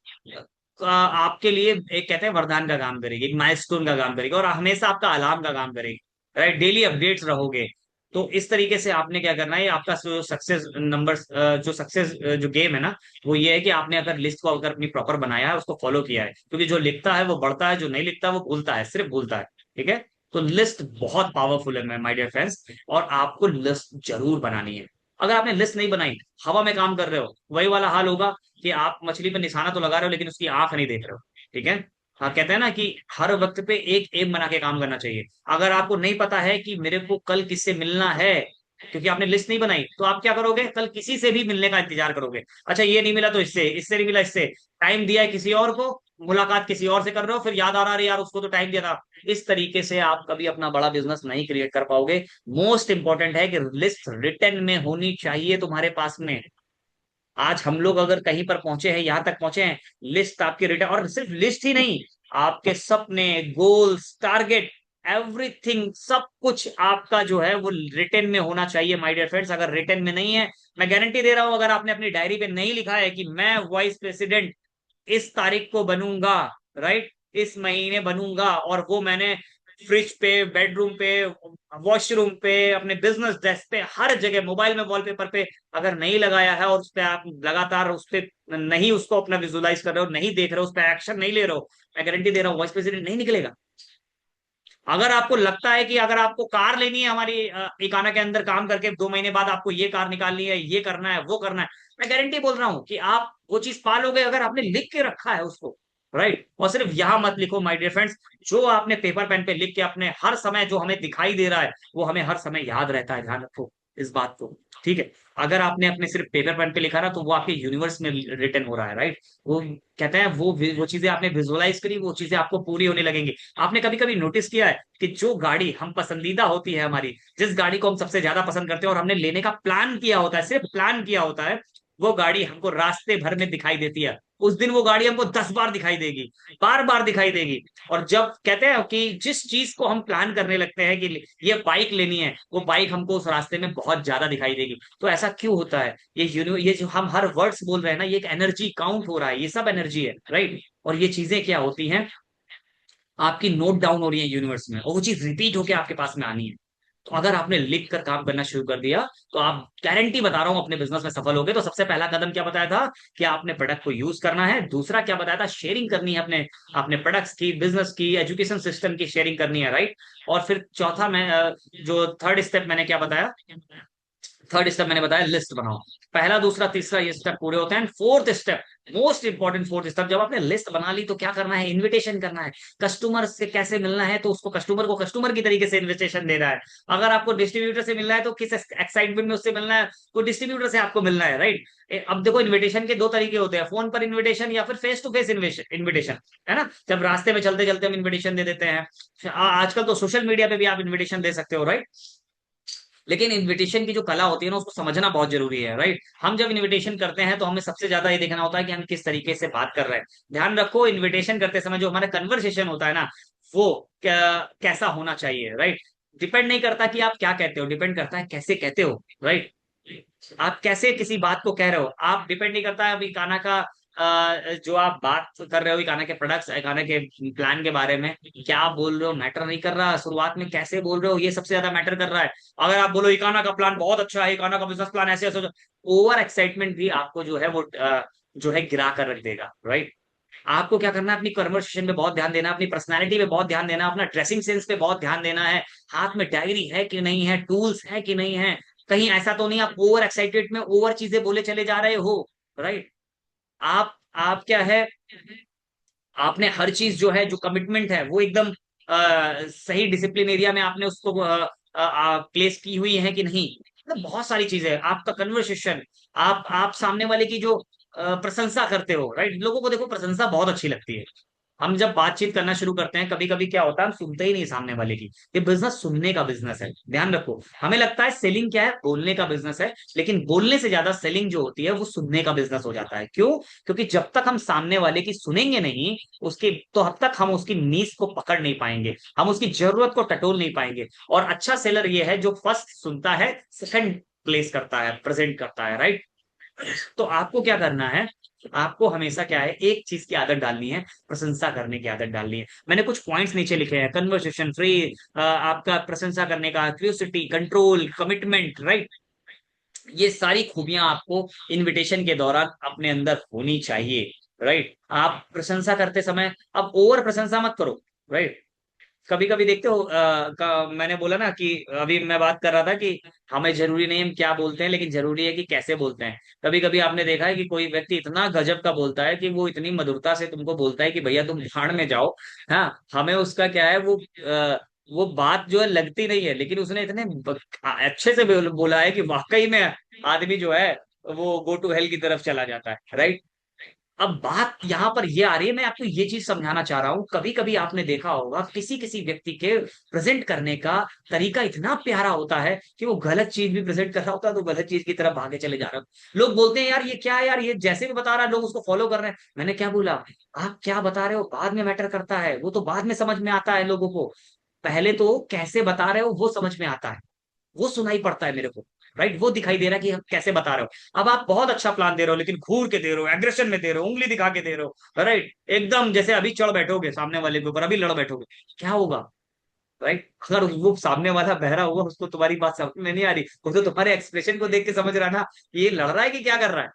आपके लिए एक, कहते हैं, वरदान का काम करेगी, एक माइलस्टोन का काम करेगी और हमेशा आपका अलार्म का काम करेगी। राइट। डेली अपडेट्स रहोगे। तो इस तरीके से आपने क्या करना है, आपका जो सक्सेस नंबर, जो सक्सेस जो गेम है ना, वो ये है कि आपने अगर लिस्ट को अगर अपनी प्रॉपर बनाया है, उसको फॉलो किया है। क्योंकि जो लिखता है वो बढ़ता है, जो नहीं लिखता वो भूलता है, सिर्फ भूलता है। ठीक है। तो लिस्ट बहुत पावरफुल है माय डियर फ्रेंड्स, और आपको लिस्ट जरूर बनानी है। अगर आपने लिस्ट नहीं बनाई, हवा में काम कर रहे हो, वही वाला हाल होगा कि आप मछली पे निशाना तो लगा रहे हो लेकिन उसकी आंख नहीं देख रहे हो। ठीक है। हाँ, कहते हैं ना कि हर वक्त पे एक एम बना के काम करना चाहिए। अगर आपको नहीं पता है कि मेरे को कल किससे मिलना है, क्योंकि आपने लिस्ट नहीं बनाई, तो आप क्या करोगे, कल किसी से भी मिलने का इंतजार करोगे। अच्छा, ये नहीं मिला तो इससे, इससे नहीं मिला इससे, टाइम दिया है किसी और को, मुलाकात किसी और से कर रहे हो, फिर याद आ रहा है यार उसको तो टाइम दिया था। इस तरीके से आप कभी अपना बड़ा बिजनेस नहीं क्रिएट कर पाओगे। मोस्ट इंपॉर्टेंट है कि लिस्ट रिटर्न में होनी चाहिए तुम्हारे पास में। आज हम लोग अगर कहीं पर पहुंचे हैं, यहां तक पहुंचे हैं, लिस्ट आपकी रिटर्न, और सिर्फ लिस्ट ही नहीं, आपके सपने, गोल्स, टारगेट, एवरीथिंग, सब कुछ आपका जो है वो रिटर्न में होना चाहिए माय डियर फ्रेंड्स। अगर रिटर्न में नहीं है, मैं गारंटी दे रहा हूं, अगर आपने अपनी डायरी पे नहीं लिखा है कि मैं वाइस प्रेसिडेंट इस तारीख को बनूंगा, राइट, इस महीने बनूंगा, और वो मैंने फ्रिज पे, बेडरूम पे, वॉशरूम पे, अपने बिजनेस डेस्क पे, हर जगह, मोबाइल में वॉलपेपर पे अगर नहीं लगाया है, और उस पे आप लगातार उस पे नहीं उसको अपना विजुलाइज कर रहे हो, नहीं देख रहे हो, उस पर एक्शन नहीं ले रहे हो, मैं गारंटी दे रहा हूँ वॉइस प्रेसिडेंट नहीं निकलेगा। अगर आपको लगता है कि अगर आपको कार लेनी है हमारी इकाना के अंदर काम करके, 2 महीने बाद आपको ये कार निकालनी है, ये करना है, वो करना है, मैं गारंटी बोल रहा हूं कि आप वो चीज पालोगे अगर आपने लिख के रखा है उसको। राइट। और सिर्फ यहां मत लिखो माय डियर फ्रेंड्स, जो आपने पेपर पेन पे लिख के अपने हर समय जो हमें दिखाई दे रहा है वो हमें हर समय याद रहता है, ध्यान रखो इस बात को। ठीक है। अगर आपने अपने सिर्फ पेपर पेन पे लिखा ना, तो वो आपके यूनिवर्स में रिटर्न हो रहा है। राइट। वो कहते हैं वो चीजें आपने विजुअलाइज करी, वो चीजें आपको पूरी होने लगेंगी। आपने कभी कभी नोटिस किया है कि जो गाड़ी हम पसंदीदा होती है हमारी, जिस गाड़ी को हम सबसे ज्यादा पसंद करते हैं और हमने लेने का प्लान किया होता है, सिर्फ प्लान किया होता है, वो गाड़ी हमको रास्ते भर में दिखाई देती है। उस दिन वो गाड़ी हमको 10 बार दिखाई देगी, बार बार दिखाई देगी। और जब कहते हैं कि जिस चीज को हम प्लान करने लगते हैं कि ये बाइक लेनी है, वो बाइक हमको उस रास्ते में बहुत ज्यादा दिखाई देगी। तो ऐसा क्यों होता है? ये जो हम हर वर्ड्स बोल रहे हैं ना, ये एक एनर्जी काउंट हो रहा है, ये सब एनर्जी है। राइट। और ये चीजें क्या होती हैं, आपकी नोट डाउन हो रही है यूनिवर्स में, और वो चीज रिपीट होके आपके पास में आनी है। तो अगर आपने लिख कर काम करना शुरू कर दिया, तो आप गारंटी बता रहा हूं अपने बिजनेस में सफल होगे। तो सबसे पहला कदम क्या बताया था कि आपने प्रोडक्ट को यूज करना है। दूसरा क्या बताया था, शेयरिंग करनी है अपने अपने प्रोडक्ट्स की, बिजनेस की, एजुकेशन सिस्टम की शेयरिंग करनी है। राइट। और फिर चौथा मैं जो थर्ड स्टेप मैंने क्या बताया, थर्ड स्टेप मैंने बताया लिस्ट बनाओ। पहला, दूसरा, तीसरा ये स्टेप पूरे होते हैं। Fourth step, most important fourth step, जब आपने लिस्ट बना ली तो क्या करना है, इनविटेशन करना है। कस्टमर से कैसे मिलना है, तो उसको कस्टमर को कस्टमर की तरीके से इनविटेशन देना है। अगर आपको डिस्ट्रीब्यूटर से मिलना है तो किस एक्साइटमेंट में उससे मिलना है, तो डिस्ट्रीब्यूटर से आपको मिलना है। राइट। अब देखो, इनविटेशन के दो तरीके होते हैं, फोन पर इनविटेशन या फिर फेस टू फेस इनविटेशन। है ना, जब रास्ते में चलते चलते हम इनविटेशन दे देते हैं। आजकल तो सोशल मीडिया पे भी आप इनविटेशन दे सकते हो। राइट। लेकिन इनविटेशन की जो कला होती है ना, उसको समझना बहुत जरूरी है। राइट। हम जब इनविटेशन करते हैं तो हमें सबसे ज्यादा ये देखना होता है कि हम किस तरीके से बात कर रहे हैं। ध्यान रखो, इनविटेशन करते समय जो हमारा कन्वर्सेशन होता है ना, वो कैसा होना चाहिए। राइट। डिपेंड नहीं करता कि आप क्या कहते हो, डिपेंड करता है कैसे कहते हो। राइट। आप कैसे किसी बात को कह रहे हो, आप डिपेंड नहीं करता अभी खाना का जो आप बात कर रहे हो खाना के प्रोडक्ट्स, खाना के प्लान के बारे में, क्या आप बोल रहे हो मैटर नहीं कर रहा, शुरुआत में कैसे बोल रहे हो ये सबसे ज्यादा मैटर कर रहा है। अगर आप बोलो इकाना का प्लान बहुत अच्छा है, इकाना का बिजनेस प्लान ऐसे ऐसे, ओवर एक्साइटमेंट भी आपको जो है वो जो है गिरा कर रख देगा। राइट। आपको क्या करना है, अपनी कन्वर्सेशन पे बहुत ध्यान देना, अपनी पर्सनैलिटी पे बहुत ध्यान देना, अपना ड्रेसिंग सेंस पे बहुत ध्यान देना है। हाथ में डायरी है कि नहीं है, टूल्स है कि नहीं है, कहीं ऐसा तो नहीं आप ओवर एक्साइटेड में ओवर चीजें बोले चले जा रहे हो। राइट। आप क्या है, आपने हर चीज जो है, जो कमिटमेंट है वो एकदम सही डिसिप्लिन एरिया में आपने उसको प्लेस की हुई है कि नहीं। मतलब बहुत सारी चीजें, आपका कन्वर्सेशन, आप सामने वाले की जो प्रशंसा करते हो। राइट। लोगों को देखो प्रशंसा बहुत अच्छी लगती है। हम जब बातचीत करना शुरू करते हैं, कभी कभी क्या होता है हम सुनते ही नहीं सामने वाले की। ये बिजनेस सुनने का बिजनेस है, ध्यान रखो। हमें लगता है सेलिंग क्या है, बोलने का बिजनेस है, लेकिन बोलने से ज्यादा सेलिंग जो होती है वो सुनने का बिजनेस हो जाता है। क्यों? क्योंकि जब तक हम सामने वाले की सुनेंगे नहीं, उसकी, तो अब तक हम उसकी नीज को पकड़ नहीं पाएंगे, हम उसकी जरूरत को टटोल नहीं पाएंगे। और अच्छा सेलर ये है जो फर्स्ट सुनता है, सेकंड प्लेस करता है, प्रेजेंट करता है। राइट। तो आपको क्या करना है, आपको हमेशा क्या है, एक चीज की आदत डालनी है, प्रशंसा करने की आदत डालनी है। मैंने कुछ पॉइंट्स नीचे लिखे हैं, कन्वर्सेशन फ्री, आपका प्रशंसा करने का, क्यूरियोसिटी, कंट्रोल, कमिटमेंट। राइट। ये सारी खूबियां आपको इनविटेशन के दौरान अपने अंदर होनी चाहिए। राइट। आप प्रशंसा करते समय अब ओवर प्रशंसा मत करो। राइट। कभी कभी देखते हो मैंने बोला ना कि अभी मैं बात कर रहा था कि हमें जरूरी नहीं हम क्या बोलते हैं, लेकिन जरूरी है कि कैसे बोलते हैं। कभी कभी आपने देखा है कि कोई व्यक्ति इतना गजब का बोलता है कि वो इतनी मधुरता से तुमको बोलता है कि भैया तुम भाड़ में जाओ। हाँ, हमें उसका क्या है, वो बात जो है लगती नहीं है, लेकिन उसने इतने अच्छे से बोला है कि वाकई में आदमी जो है वो गो टू हेल की तरफ चला जाता है। राइट। अब बात यहां पर ये आ रही है, मैं आपको ये चीज समझाना चाह रहा हूं, कभी कभी आपने देखा होगा किसी किसी व्यक्ति के प्रेजेंट करने का तरीका इतना प्यारा होता है कि वो गलत चीज भी प्रेजेंट कर रहा होता है तो गलत चीज की तरफ भागे चले जा रहे हो। लोग बोलते हैं यार ये क्या है, यार ये जैसे भी बता रहा है लोग उसको फॉलो कर रहे हैं। मैंने क्या बोला, आप क्या बता रहे हो बाद में मैटर करता है, वो तो बाद में समझ में आता है लोगों को। पहले तो कैसे बता रहे हो वो समझ में आता है, वो सुनाई पड़ता है मेरे को। राइट, वो दिखाई दे रहा है कि हम कैसे बता रहे हो। अब आप बहुत अच्छा प्लान दे रहे हो, लेकिन घूर के दे रहे हो, एग्रेशन में दे रहे हो, उंगली दिखा के दे रहे हो, राइट, एकदम जैसे अभी चढ़ बैठोगे सामने वाले के ऊपर, अभी लड़ बैठोगे, क्या होगा? राइट, अगर वो सामने वाला बहरा हुआ, उसको तुम्हारी बात समझ में नहीं आ रही, वो तो तुम्हारे एक्सप्रेशन को देख के समझ रहा है ना कि ये लड़ रहा है कि क्या कर रहा है।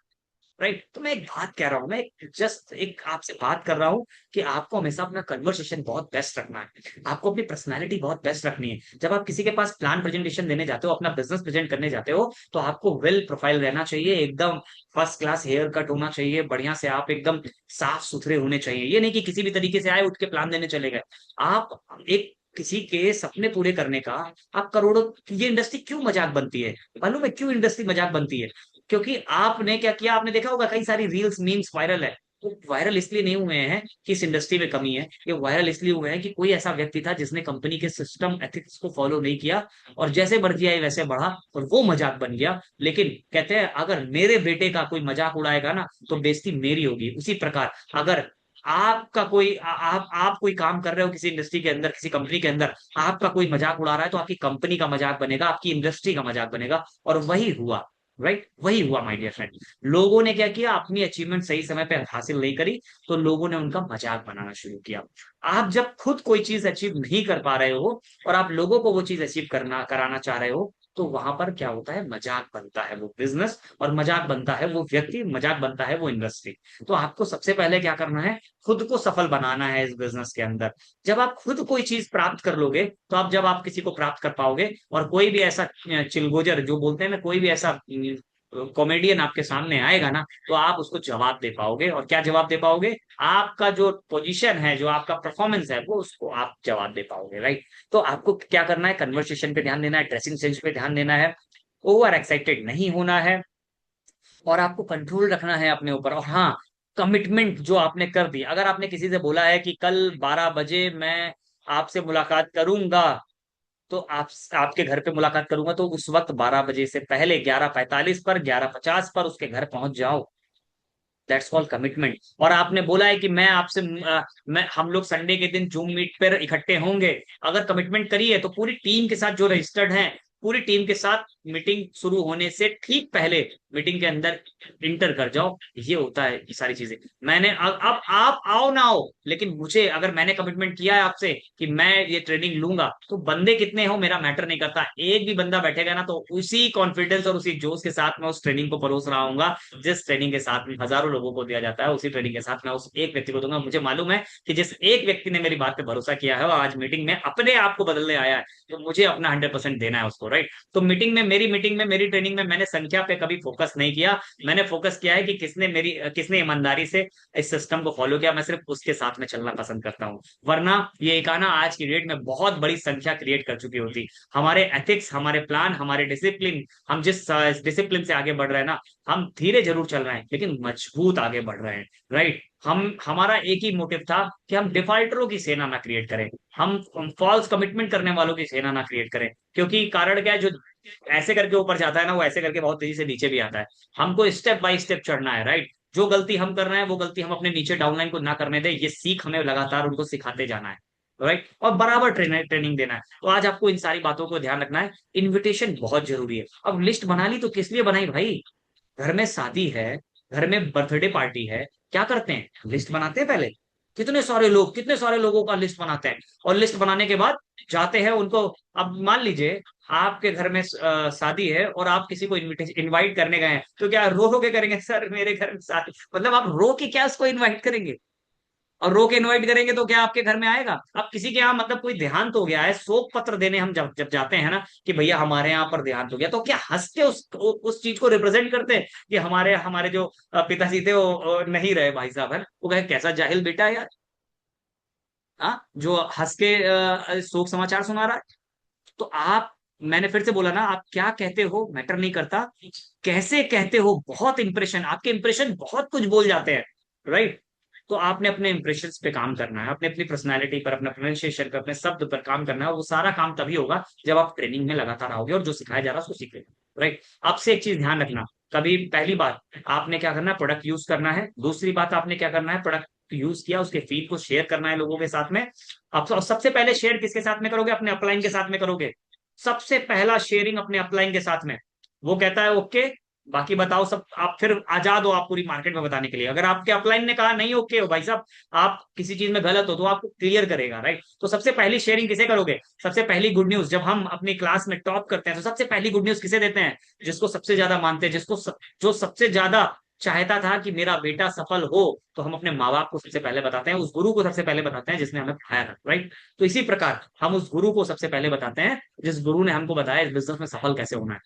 राइट, तो मैं एक बात कह रहा हूँ, मैं जस्ट एक आपसे बात कर रहा हूँ कि आपको हमेशा अपना कन्वर्सेशन बहुत बेस्ट रखना है, आपको अपनी पर्सनालिटी बहुत बेस्ट रखनी है। जब आप किसी के पास प्लान प्रेजेंटेशन देने जाते हो, अपना बिजनेस प्रेजेंट करने जाते हो, तो आपको वेल प्रोफाइल रहना चाहिए, एकदम फर्स्ट क्लास हेयर कट होना चाहिए, बढ़िया से आप एकदम साफ सुथरे होने चाहिए। ये नहीं कि किसी भी तरीके से आए उठ के प्लान देने चले गए। आप एक किसी के सपने पूरे करने का, आप करोड़ों, ये इंडस्ट्री क्यों मजाक बनती है, मालूम है क्यों इंडस्ट्री मजाक बनती है? क्योंकि आपने क्या किया, आपने देखा होगा कई सारी रील्स मीम्स वायरल है। तो वायरल इसलिए नहीं हुए हैं कि इस इंडस्ट्री में कमी है, ये वायरल इसलिए हुए हैं कि कोई ऐसा व्यक्ति था जिसने कंपनी के सिस्टम एथिक्स को फॉलो नहीं किया, और जैसे मर्जी आई वैसे बढ़ा, और वो मजाक बन गया। लेकिन कहते हैं अगर मेरे बेटे का कोई मजाक उड़ाएगा ना, तो बेइज्जती मेरी होगी। उसी प्रकार अगर आपका कोई आप कोई काम कर रहे हो किसी इंडस्ट्री के अंदर, किसी कंपनी के अंदर, आपका कोई मजाक उड़ा रहा है, तो आपकी कंपनी का मजाक बनेगा, आपकी इंडस्ट्री का मजाक बनेगा। और वही हुआ, राइट, वही हुआ माय डियर फ्रेंड। लोगों ने क्या किया, अपनी अचीवमेंट सही समय पे हासिल नहीं करी, तो लोगों ने उनका मजाक बनाना शुरू किया। आप जब खुद कोई चीज अचीव नहीं कर पा रहे हो, और आप लोगों को वो चीज अचीव करना कराना चाह रहे हो, तो वहां पर क्या होता है, मजाक बनता है वो बिजनेस, और मजाक बनता है वो व्यक्ति, मजाक बनता है वो इंडस्ट्री। तो आपको सबसे पहले क्या करना है, खुद को सफल बनाना है इस बिजनेस के अंदर। जब आप खुद कोई चीज प्राप्त कर लोगे, तो आप जब आप किसी को प्राप्त कर पाओगे, और कोई भी ऐसा चिलगोजर जो बोलते हैं ना, कोई भी ऐसा कॉमेडियन आपके सामने आएगा ना, तो आप उसको जवाब दे पाओगे। और क्या जवाब दे पाओगे, आपका जो पोजीशन है, जो आपका परफॉर्मेंस है, वो उसको आप जवाब दे पाओगे, राइट। तो आपको क्या करना है, कन्वर्सेशन पे ध्यान देना है, ड्रेसिंग सेंस पे ध्यान देना है, ओवर एक्साइटेड नहीं होना है, और आपको कंट्रोल रखना है अपने ऊपर। और हाँ, कमिटमेंट जो आपने कर दी, अगर आपने किसी से बोला है कि कल 12 बजे मैं आपसे मुलाकात करूंगा, तो आप आपके घर पे मुलाकात करूंगा, तो उस वक्त 12 बजे से पहले 11:45 पर, 11:50 पर उसके घर पहुंच जाओ। That's called commitment. और आपने बोला है कि मैं आपसे मैं हम लोग संडे के दिन जूम मीट पर इकट्ठे होंगे, अगर कमिटमेंट करी है, तो पूरी टीम के साथ जो रजिस्टर्ड हैं, पूरी टीम के साथ मीटिंग शुरू होने से ठीक पहले मीटिंग के अंदर इंटर कर जाओ। ये होता है ये सारी चीजें। मैंने अब आप आओ ना आओ, लेकिन मुझे, अगर मैंने कमिटमेंट किया है आपसे कि मैं ये ट्रेनिंग लूंगा, तो बंदे कितने हो मेरा मैटर नहीं करता, एक भी बंदा बैठेगा ना, तो उसी कॉन्फिडेंस और उसी जोश के साथ मैं उस ट्रेनिंग को परोस रहा हूँ। जिस ट्रेनिंग के साथ में हजारों लोगों को दिया जाता है, उसी ट्रेनिंग के साथ मैं उस एक व्यक्ति को दूंगा। मुझे मालूम है कि जिस एक व्यक्ति ने मेरी बात पे भरोसा किया है, वो आज मीटिंग में अपने आप को बदलने आया है, तो मुझे अपना 100% देना है उसको, राइट। तो मीटिंग में, मेरी ट्रेनिंग में मैंने संख्या पे कभी फोकस नहीं किया। मैंने फोकस किया है कि किसने ईमानदारी से इस सिस्टम को फॉलो किया, मैं सिर्फ उसके साथ में चलना पसंद करता हूँ। वरना ये एकाना आज की डेट में बहुत बड़ी संख्या क्रिएट कर चुकी होती। हमारे एथिक्स, हमारे प्लान, हमारे डिसिप्लिन, हम जिस डिसिप्लिन से आगे बढ़ रहे हैं ना, हम धीरे जरूर चल रहे हैं, लेकिन मजबूत आगे बढ़ रहे हैं, राइट। हमारा एक ही मोटिव था कि हम डिफॉल्टरों की सेना ना क्रिएट करें, हम फॉल्स कमिटमेंट करने वालों की सेना ना क्रिएट करें। क्योंकि कारण क्या है, जो ऐसे करके ऊपर जाता है ना, वो ऐसे करके बहुत तेजी से नीचे भी आता है। हमको स्टेप बाय स्टेप चढ़ना है, राइट। जो गलती हम कर रहे हैं, वो गलती हम अपने नीचे डाउनलाइन को ना करने दें, ये सीख हमें लगातार उनको सिखाते जाना है, राइट। और बराबर ट्रेनिंग देना है। तो आज आपको इन सारी बातों को ध्यान रखना है। इन्विटेशन बहुत जरूरी है। अब लिस्ट बना ली तो किस लिए बनाई भाई? घर में शादी है, घर में बर्थडे पार्टी है, क्या करते हैं, लिस्ट बनाते हैं पहले। कितने सारे लोगों का लिस्ट बनाते हैं, और लिस्ट बनाने के बाद जाते हैं उनको। अब मान लीजिए आपके घर में शादी है, और आप किसी को इनविटेशन इनवाइट करने गए हैं, तो क्या रो रो के करेंगे, सर मेरे घर में शादी, मतलब आप रो के क्या उसको इनवाइट करेंगे? और रो के इनवाइट करेंगे तो क्या आपके घर में आएगा? अब किसी के यहाँ मतलब कोई देहांत हो गया है, शोक पत्र देने हम जब जब जाते हैं ना, कि भैया हमारे यहाँ पर देहांत हो गया, तो क्या हंस के उस चीज को रिप्रेजेंट करते हैं कि हमारे हमारे जो पिताजी थे वो नहीं रहे भाई साहब, है ना? वो कहे कैसा जाहिल बेटा है यार, हाँ, जो हंस के शोक समाचार सुना रहा है। तो आप, मैंने फिर से बोला ना, आप क्या कहते हो मैटर नहीं करता, कैसे कहते हो बहुत इंप्रेशन, आपके इंप्रेशन बहुत कुछ बोल जाते हैं, राइट। तो आपने अपने इंप्रेशन पे काम करना है, अपने अपनी पर्सनैलिटी पर, अपने प्रोनाउंसिएशन पर, अपने शब्द पर काम करना है। और वो सारा काम तभी होगा जब आप ट्रेनिंग में लगातार आओगे, और जो सिखाया जा रहा है उसको सीख लेंगे, राइट। आपसे एक चीज ध्यान रखना, कभी, पहली बात आपने क्या करना है, प्रोडक्ट यूज करना है। दूसरी बात आपने क्या करना है, प्रोडक्ट यूज किया उसके फीड को शेयर करना है लोगों के साथ में। आप सबसे पहले शेयर किसके साथ में करोगे, अपने अपलाइन के साथ में करोगे। सबसे पहला शेयरिंग अपने अपलाइन के साथ में। वो कहता है ओके, बाकी बताओ सब, आप फिर आजाद हो आप पूरी मार्केट में बताने के लिए। अगर आपके अपलाइन ने कहा नहीं ओके हो भाई साहब, आप किसी चीज में गलत हो, तो आपको क्लियर करेगा, राइट। तो सबसे पहली शेयरिंग किसे करोगे? सबसे पहली गुड न्यूज, जब हम अपनी क्लास में टॉप करते हैं तो सबसे पहली गुड न्यूज किसे देते हैं? जिसको सबसे ज्यादा मानते हैं, जो सबसे ज्यादा चाहता था कि मेरा बेटा सफल हो, तो हम अपने माँ बाप को सबसे पहले बताते हैं, उस गुरु को सबसे पहले बताते हैं जिसने हमें पढ़ाया था, राइट। तो इसी प्रकार हम उस गुरु को सबसे पहले बताते हैं जिस गुरु ने हमको बताया इस बिजनेस में सफल कैसे होना है।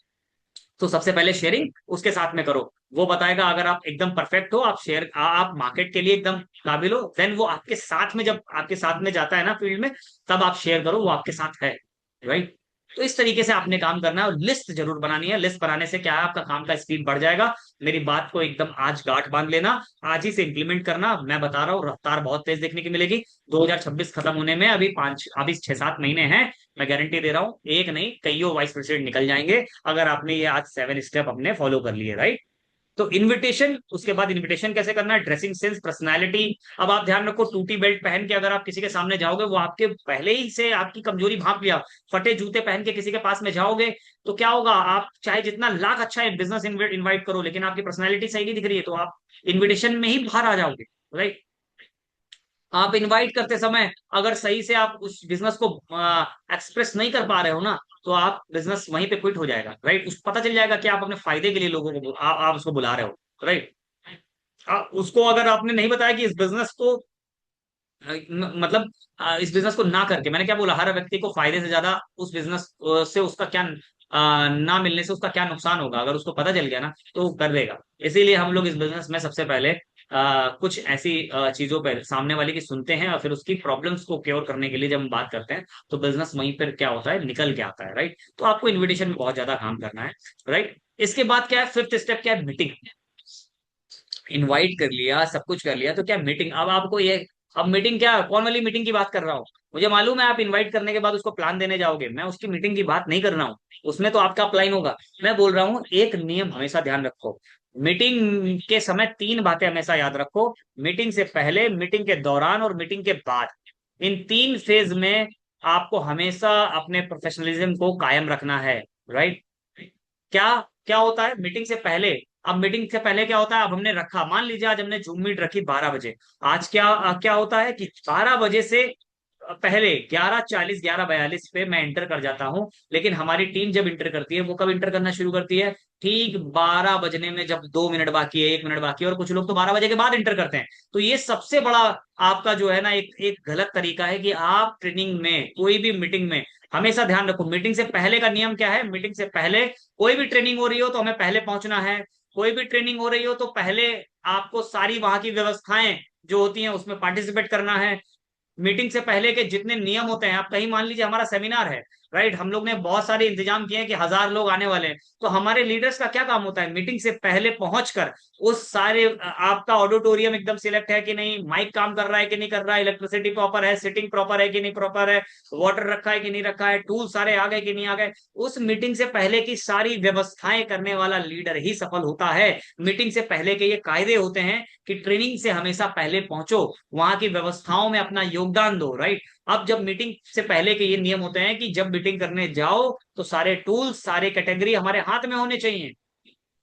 तो सबसे पहले शेयरिंग उसके साथ में करो, वो बताएगा। अगर आप एकदम परफेक्ट हो, आप आप मार्केट के लिए एकदम काबिल हो, देन वो आपके साथ में, जब आपके साथ में जाता है ना फील्ड में, तब आप शेयर करो, वो आपके साथ है, राइट। तो इस तरीके से आपने काम करना है, और लिस्ट जरूर बनानी है। लिस्ट बनाने से क्या है, आपका काम का स्पीड बढ़ जाएगा। मेरी बात को एकदम आज गांठ बांध लेना, आज ही से इंप्लीमेंट करना। मैं बता रहा हूँ रफ्तार बहुत तेज देखने की मिलेगी। 2026 खत्म होने में अभी 6-7 महीने हैं। मैं गारंटी दे रहा हूँ, एक नहीं कईयों वाइस प्रेसिडेंट निकल जाएंगे, अगर आपने ये आज 7 स्टेप अपने फॉलो कर लिए, राइट। तो इनविटेशन, उसके बाद इनविटेशन कैसे करना है, ड्रेसिंग सेंस, पर्सनालिटी। अब आप ध्यान रखो, टूटी बेल्ट पहन के अगर आप किसी के सामने जाओगे, वो आपके पहले ही से आपकी कमजोरी भांप लिया। फटे जूते पहन के किसी के पास में जाओगे तो क्या होगा, आप चाहे जितना लाख अच्छा बिजनेस इनवाइट करो, लेकिन आपकी पर्सनैलिटी सही नहीं दिख रही है, तो आप इन्विटेशन में ही बाहर आ जाओगे, राइट। आप इनवाइट करते समय अगर सही से आप उस बिजनेस को एक्सप्रेस नहीं कर पा रहे हो ना, तो आप बिजनेस वहीं पे क्विट हो जाएगा, राइट। उस पता चल जाएगा कि आप अपने फायदे के लिए लोगों को आप उसको बुला रहे हो, राइट। उसको अगर आपने नहीं बताया कि इस बिजनेस को मतलब इस बिजनेस को ना करके, मैंने क्या बोला, हर व्यक्ति को फायदे से ज्यादा उस बिजनेस से उसका क्या ना मिलने से उसका क्या नुकसान होगा, अगर उसको पता चल गया ना तो वो कर देगा। इसीलिए हम लोग इस बिजनेस में सबसे पहले कुछ ऐसी चीजों पर सामने वाले की सुनते हैं, और फिर उसकी प्रॉब्लम्स को क्योर करने के लिए जब हम बात करते हैं, तो बिजनेस वहीं पर क्या होता है, निकल के आता है, राइट। तो आपको इन्विटेशन में बहुत ज्यादा काम करना है, राइट। इसके बाद क्या है, फिफ्थ स्टेप क्या है, मीटिंग। इनवाइट कर लिया, सब कुछ कर लिया, तो क्या मीटिंग, अब आपको ये, अब मीटिंग क्या, कौन वाली मीटिंग की बात कर रहा हूँ? मुझे मालूम है आप इनवाइट करने के बाद उसको प्लान देने जाओगे, मैं उसकी मीटिंग की बात नहीं कर रहा हूँ। उसमें तो आपका प्लान होगा। मैं बोल रहा हूँ, एक नियम हमेशा ध्यान रखो, मीटिंग के समय 3 बातें हमेशा याद रखो। मीटिंग से पहले, मीटिंग के दौरान, और मीटिंग के बाद। इन 3 फेज में आपको हमेशा अपने प्रोफेशनलिज्म को कायम रखना है, राइट। क्या क्या होता है मीटिंग से पहले? अब मीटिंग से पहले क्या होता है, अब हमने रखा, मान लीजिए आज हमने जूम मीट रखी 12 बजे। आज क्या होता है कि 12 बजे से पहले 11:40 11:42 पे मैं इंटर कर जाता हूँ, लेकिन हमारी टीम जब इंटर करती है, वो कब इंटर करना शुरू करती है? ठीक 12 बजने में, जब 2 मिनट बाकी है, 1 मिनट बाकी है, और कुछ लोग तो 12 बजे के बाद इंटर करते हैं। तो ये सबसे बड़ा आपका जो है ना, एक एक गलत तरीका है कि आप ट्रेनिंग में, कोई भी मीटिंग में, हमेशा ध्यान रखो, मीटिंग से पहले का नियम क्या है, मीटिंग से पहले कोई भी ट्रेनिंग हो रही हो तो हमें पहले पहुंचना है। कोई भी ट्रेनिंग हो रही हो तो पहले आपको सारी वहां की व्यवस्थाएं जो होती हैं उसमें पार्टिसिपेट करना है। मीटिंग से पहले के जितने नियम होते हैं, आप कहीं मान लीजिए हमारा सेमिनार है, राइट, हम लोग ने बहुत सारे इंतजाम किए हैं कि 1000 लोग आने वाले हैं, तो हमारे लीडर्स का क्या काम होता है, मीटिंग से पहले पहुंचकर उस सारे आपका ऑडिटोरियम एकदम सिलेक्ट है कि नहीं, माइक काम कर रहा है कि नहीं कर रहा है, इलेक्ट्रिसिटी प्रॉपर है, सिटिंग प्रॉपर है कि नहीं प्रॉपर है, वाटर रखा है कि नहीं रखा है, टूल सारे आ गए कि नहीं आ गए, उस मीटिंग से पहले की सारी व्यवस्थाएं करने वाला लीडर ही सफल होता है। मीटिंग से पहले के ये कायदे होते हैं कि ट्रेनिंग से हमेशा पहले पहुंचो, वहां की व्यवस्थाओं में अपना योगदान दो, राइट। अब जब मीटिंग से पहले के ये नियम होते हैं कि जब मीटिंग करने जाओ तो सारे टूल्स, सारे कैटेगरी हमारे हाथ में होने चाहिए।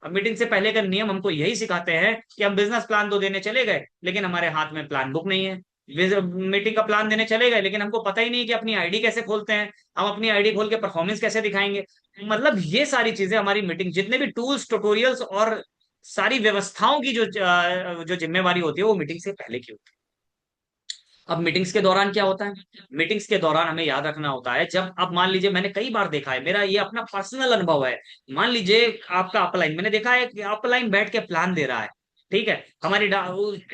अब मीटिंग से पहले का नियम हमको यही सिखाते हैं कि हम बिजनेस प्लान तो देने चले गए, लेकिन हमारे हाथ में प्लान बुक नहीं है। मीटिंग का प्लान देने चले गए, लेकिन हमको पता ही नहीं कि अपनी आईडी कैसे खोलते हैं, हम अपनी आईडी खोल के परफॉर्मेंस कैसे दिखाएंगे। मतलब ये सारी चीजें हमारी मीटिंग, जितने भी टूल्स, ट्यूटोरियल्स और सारी व्यवस्थाओं की जो जिम्मेवारी होती है, वो मीटिंग से पहले की होती है। अब मीटिंग्स के दौरान क्या होता है, मीटिंग्स के दौरान हमें याद रखना होता है, जब अब मान लीजिए, मैंने कई बार देखा है, मेरा ये अपना पर्सनल अनुभव है। मान लीजिए आपका अपलाइन, मैंने देखा है कि अपलाइन बैठ के प्लान दे रहा है, ठीक है।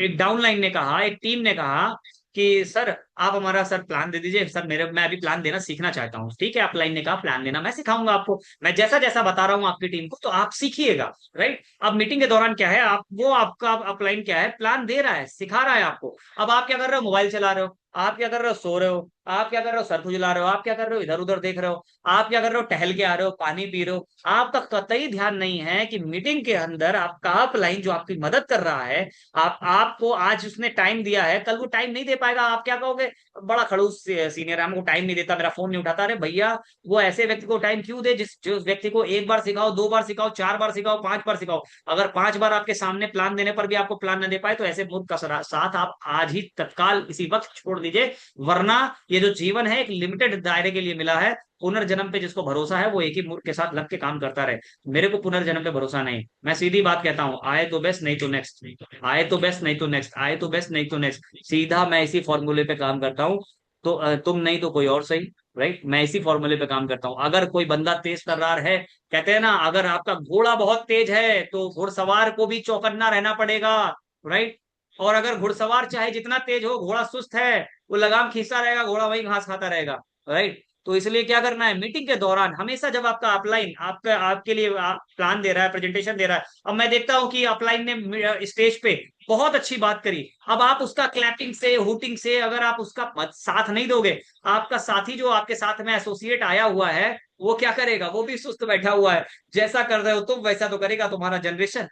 एक डाउनलाइन ने कहा, एक टीम ने कहा कि सर आप हमारा सर प्लान दे दीजिए, सर मैं अभी प्लान देना सीखना चाहता हूँ। ठीक है, अपलाइन ने कहा प्लान देना मैं सिखाऊंगा आपको, मैं जैसा जैसा बता रहा हूँ आपकी टीम को, तो आप सीखिएगा, राइट। अब मीटिंग के दौरान क्या है, आप वो आपका अपलाइन क्या है, प्लान दे रहा है, सिखा रहा है आपको। अब आप क्या कर रहे हो, मोबाइल चला रहे हो, आप क्या कर रहे हो, सो रहे हो, आप क्या कर रहे हो, सर खुजला रहे हो, आप क्या कर रहे हो, इधर उधर देख रहे हो, आप क्या कर रहे हो, टहल के आ रहे हो, पानी पी रहे हो। आपका कतई ध्यान नहीं है कि मीटिंग के अंदर आपका अपलाइन जो आपकी मदद कर रहा है, आपको आज उसने टाइम दिया है, कल वो टाइम नहीं दे पाएगा, आप क्या कहोगे, बड़ा खड़ूस सीनियर है, हमको टाइम नहीं देता, मेरा फोन नहीं उठाता। अरे भैया, वो ऐसे व्यक्ति को टाइम क्यों दे जो व्यक्ति को एक बार सिखाओ, दो बार सिखाओ, चार बार सिखाओ, पांच बार सिखाओ। अगर पांच बार आपके सामने प्लान देने पर भी आपको प्लान न दे पाए, तो ऐसे मूर्ख का साथ आप आज ही तत्काल इसी वक्त छोड़ दीजिए। वरना ये जो जीवन है एक लिमिटेड दायरे के लिए मिला है। पुनर्जन्म पे जिसको भरोसा है वो एक ही मूर्ख के साथ लग के काम करता रहे। मेरे को पुनर्जन्म पे भरोसा नहीं। मैं सीधी बात कहता हूँ, आए तो बेस्ट, नहीं तो नेक्स्ट। आए तो बेस्ट, नहीं तो नेक्स्ट। आए तो बेस्ट, नहीं तो नेक्स्ट। सीधा मैं इसी फॉर्मूले पे काम करता हूँ। तो तुम नहीं तो कोई और सही। राइट, मैं इसी फॉर्मूले पे काम करता हूँ। अगर कोई बंदा तेज तर्रार है, कहते हैं ना, अगर आपका घोड़ा बहुत तेज है तो घुड़सवार को भी चौकन्ना रहना पड़ेगा। राइट। और अगर घुड़सवार चाहे जितना तेज हो, घोड़ा सुस्त है, वो लगाम खींचता रहेगा, घोड़ा वही घास खाता रहेगा। राइट। तो इसलिए क्या करना है, मीटिंग के दौरान हमेशा जब आपका अपलाइन आपका आपके लिए प्लान दे रहा है, प्रेजेंटेशन दे रहा है, अब मैं देखता हूं कि अपलाइन ने स्टेज पे बहुत अच्छी बात करी, अब आप उसका क्लैपिंग से, हुटिंग से अगर आप उसका साथ नहीं दोगे, आपका साथी जो आपके साथ में एसोसिएट आया हुआ है, वो क्या करेगा, वो भी सुस्त बैठा हुआ है। जैसा कर रहे हो तुम वैसा तो करेगा तुम्हारा जनरेशन।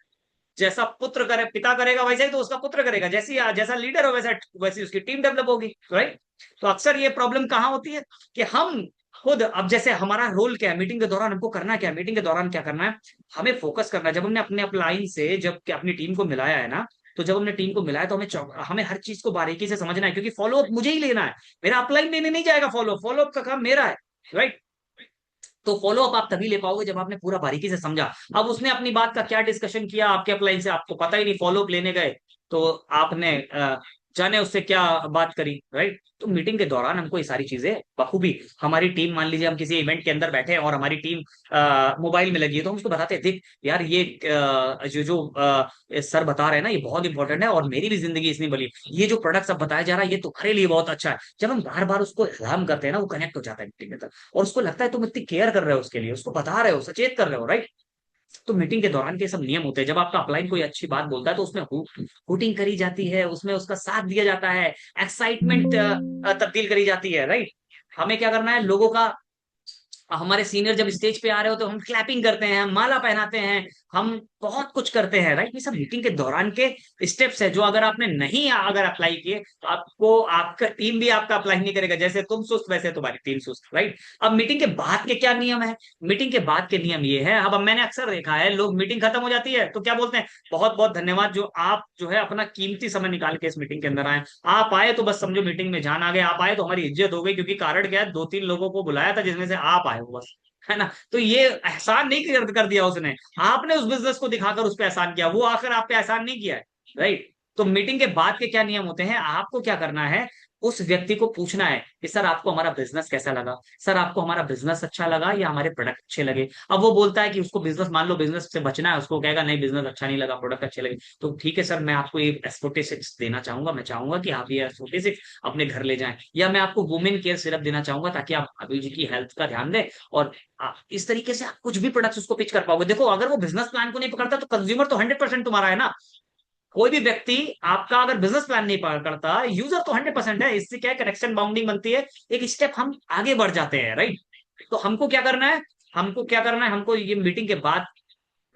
जैसा पुत्र करे, पिता करेगा वैसा ही तो उसका पुत्र करेगा। जैसी जैसा लीडर हो वैसा वैसी उसकी टीम डेवलप होगी। राइट। तो अक्सर ये प्रॉब्लम कहाँ होती है कि हम खुद, अब जैसे हमारा रोल क्या है मीटिंग के दौरान, हमको करना क्या है, मीटिंग के दौरान क्या करना है, हमें फोकस करना है। जब हमने अपने अपलाइन से जब अपनी टीम को मिलाया है ना, तो जब हमने टीम को मिलाया तो हमें हर चीज को बारीकी से समझना है, क्योंकि फॉलोअप मुझे ही लेना है। मेरा अपलाइन लेने नहीं जाएगा फॉलोअप, फॉलोअप का काम मेरा है। राइट। तो फॉलो अप आप तभी ले पाओगे जब आपने पूरा बारीकी से समझा। अब उसने अपनी बात का क्या डिस्कशन किया आपके अपलाइन से, आपको पता ही नहीं, फॉलो अप लेने गए तो आपने जाने उससे क्या बात करी। राइट। तो मीटिंग के दौरान हमको ये सारी चीजें बखूबी, हमारी टीम, मान लीजिए हम किसी इवेंट के अंदर बैठे हैं और हमारी टीम मोबाइल में लगी है, तो हम उसको बताते हैं, देख यार ये जो जो सर बता रहे हैं ना, ये बहुत इंपॉर्टेंट है और मेरी भी जिंदगी इसमें बनी, ये जो प्रोडक्ट सब बताया जा रहा है ये तुम्हारे लिए बहुत अच्छा है। जब हम बार बार उसको एलाम करते हैं ना, वो कनेक्ट हो जाता है मीटिंग के अंदर, और उसको लगता है तुम इतनी केयर कर रहे हो उसके लिए, उसको बता रहे हो, सचेत कर रहे हो। राइट। तो मीटिंग के दौरान के सब नियम होते हैं। जब आपका अपलाइन कोई अच्छी बात बोलता है तो उसमें हुटिंग करी जाती है, उसमें उसका साथ दिया जाता है, एक्साइटमेंट तब्दील करी जाती है। राइट। हमें क्या करना है, लोगों का, हमारे सीनियर जब स्टेज पे आ रहे हो तो हम क्लैपिंग करते हैं, हम माला पहनाते हैं, हम बहुत कुछ करते हैं। राइट। ये सब मीटिंग के दौरान के स्टेप्स है, जो अगर आपने नहीं अगर अप्लाई किए तो आपको, आपका टीम भी आपका अप्लाई नहीं करेगा। जैसे तुम सुस्त वैसे तुम्हारी टीम सुस्त। राइट। अब मीटिंग के बाद के क्या नियम है, मीटिंग के बाद के नियम ये है। अब मैंने अक्सर देखा है, लोग मीटिंग खत्म हो जाती है तो क्या बोलते हैं, बहुत बहुत धन्यवाद जो आप जो है अपना कीमती समय निकाल के इस मीटिंग के अंदर आए। आप आए तो बस समझो मीटिंग में जान आ गए, आप आए तो हमारी इज्जत हो गई, क्योंकि कारण क्या है, दो तीन लोगों को बुलाया था जिसमें से आप आए हो बस, है ना। तो ये एहसान नहीं कर दिया उसने, आपने उस बिजनेस को दिखाकर उस पर एहसान किया, वो आखिर आप पे एहसान नहीं किया है। राइट। तो मीटिंग के बाद के क्या नियम होते हैं, आपको क्या करना है, उस व्यक्ति को पूछना है कि सर आपको हमारा बिजनेस कैसा लगा, सर आपको हमारा बिजनेस अच्छा लगा या हमारे प्रोडक्ट अच्छे लगे। अब वो बोलता है कि उसको बिजनेस, मान लो बिजनेस से बचना है, उसको कहेगा नहीं बिजनेस अच्छा नहीं लगा, प्रोडक्ट अच्छे लगे, तो ठीक है सर, मैं आपको ये एस्फोटिसिक्स देना चाहूंगा, मैं चाहूंगा कि आप ये एस्फोटिसिक्स अपने घर ले जाएं, या मैं आपको वुमेन केयर सिरप देना चाहूंगा ताकि आप अभी जी की हेल्थ का ध्यान दें। और इस तरीके से आप कुछ भी प्रोडक्ट्स उसको पिच कर पाओगे। देखो, अगर वो बिजनेस प्लान को नहीं पकड़ता तो कंज्यूमर तो 100% तुम्हारा है ना। कोई भी व्यक्ति आपका अगर बिजनेस प्लान नहीं पकड़ता, यूजर तो 100% है। इससे क्या है, कनेक्शन बाउंडिंग बनती है, एक स्टेप हम आगे बढ़ जाते हैं। राइट। तो हमको क्या करना है, हमको क्या करना है, हमको ये मीटिंग के बाद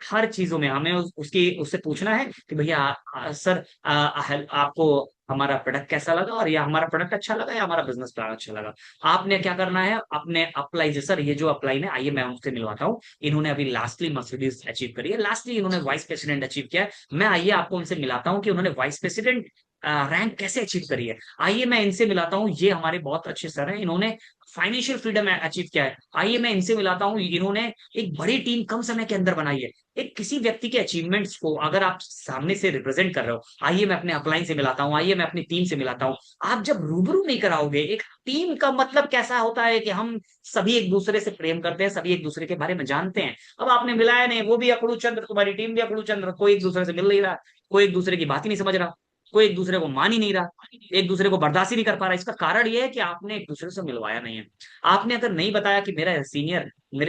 हर चीजों में हमें उसकी उससे पूछना है कि भैया सर आपको हमारा प्रोडक्ट कैसा लगा, और या हमारा प्रोडक्ट अच्छा लगा या हमारा बिजनेस प्लान अच्छा लगा। आपने क्या करना है, अपने अप्लाई, सर ये जो अप्लाई है, आइए मैं उनसे मिलवाता हूँ, इन्होंने अभी लास्टली मर्सिडीज अचीव करी है, लास्टली इन्होंने वाइस प्रेसिडेंट अचीव किया है, मैं आइए आपको उनसे मिलाता हूँ कि उन्होंने वाइस प्रेसिडेंट रैंक कैसे अचीव करी है। आइए मैं इनसे मिलाता हूँ, ये हमारे बहुत अच्छे सर हैं, इन्होंने फाइनेंशियल फ्रीडम अचीव किया है। आइए मैं इनसे मिलाता हूँ, इन्होंने एक बड़ी टीम कम समय के अंदर बनाई है। एक किसी व्यक्ति के अचीवमेंट्स को अगर आप सामने से रिप्रेजेंट कर रहे हो, आइए मैं अपने अपलाइन से मिलाता हूँ, आइए मैं अपनी टीम से मिलाता हूँ। आप जब रूबरू नहीं कराओगे, एक टीम का मतलब कैसा होता है कि हम सभी एक दूसरे से प्रेम करते हैं, सभी एक दूसरे के बारे में जानते हैं। अब आपने मिलाया नहीं, वो भी अकड़ू चंद्र, तुम्हारी टीम भी अकड़ू चंद्र, कोई एक दूसरे से मिल नहीं रहा, कोई एक दूसरे की बात ही नहीं समझ रहा, कोई एक दूसरे को मान ही नहीं रहा, एक दूसरे को बर्दाश्त ही नहीं कर पा रहा। इसका कारण ये है कि आपने एक दूसरे से मिलवाया नहीं है। आपने अगर नहीं बताया कि मेरे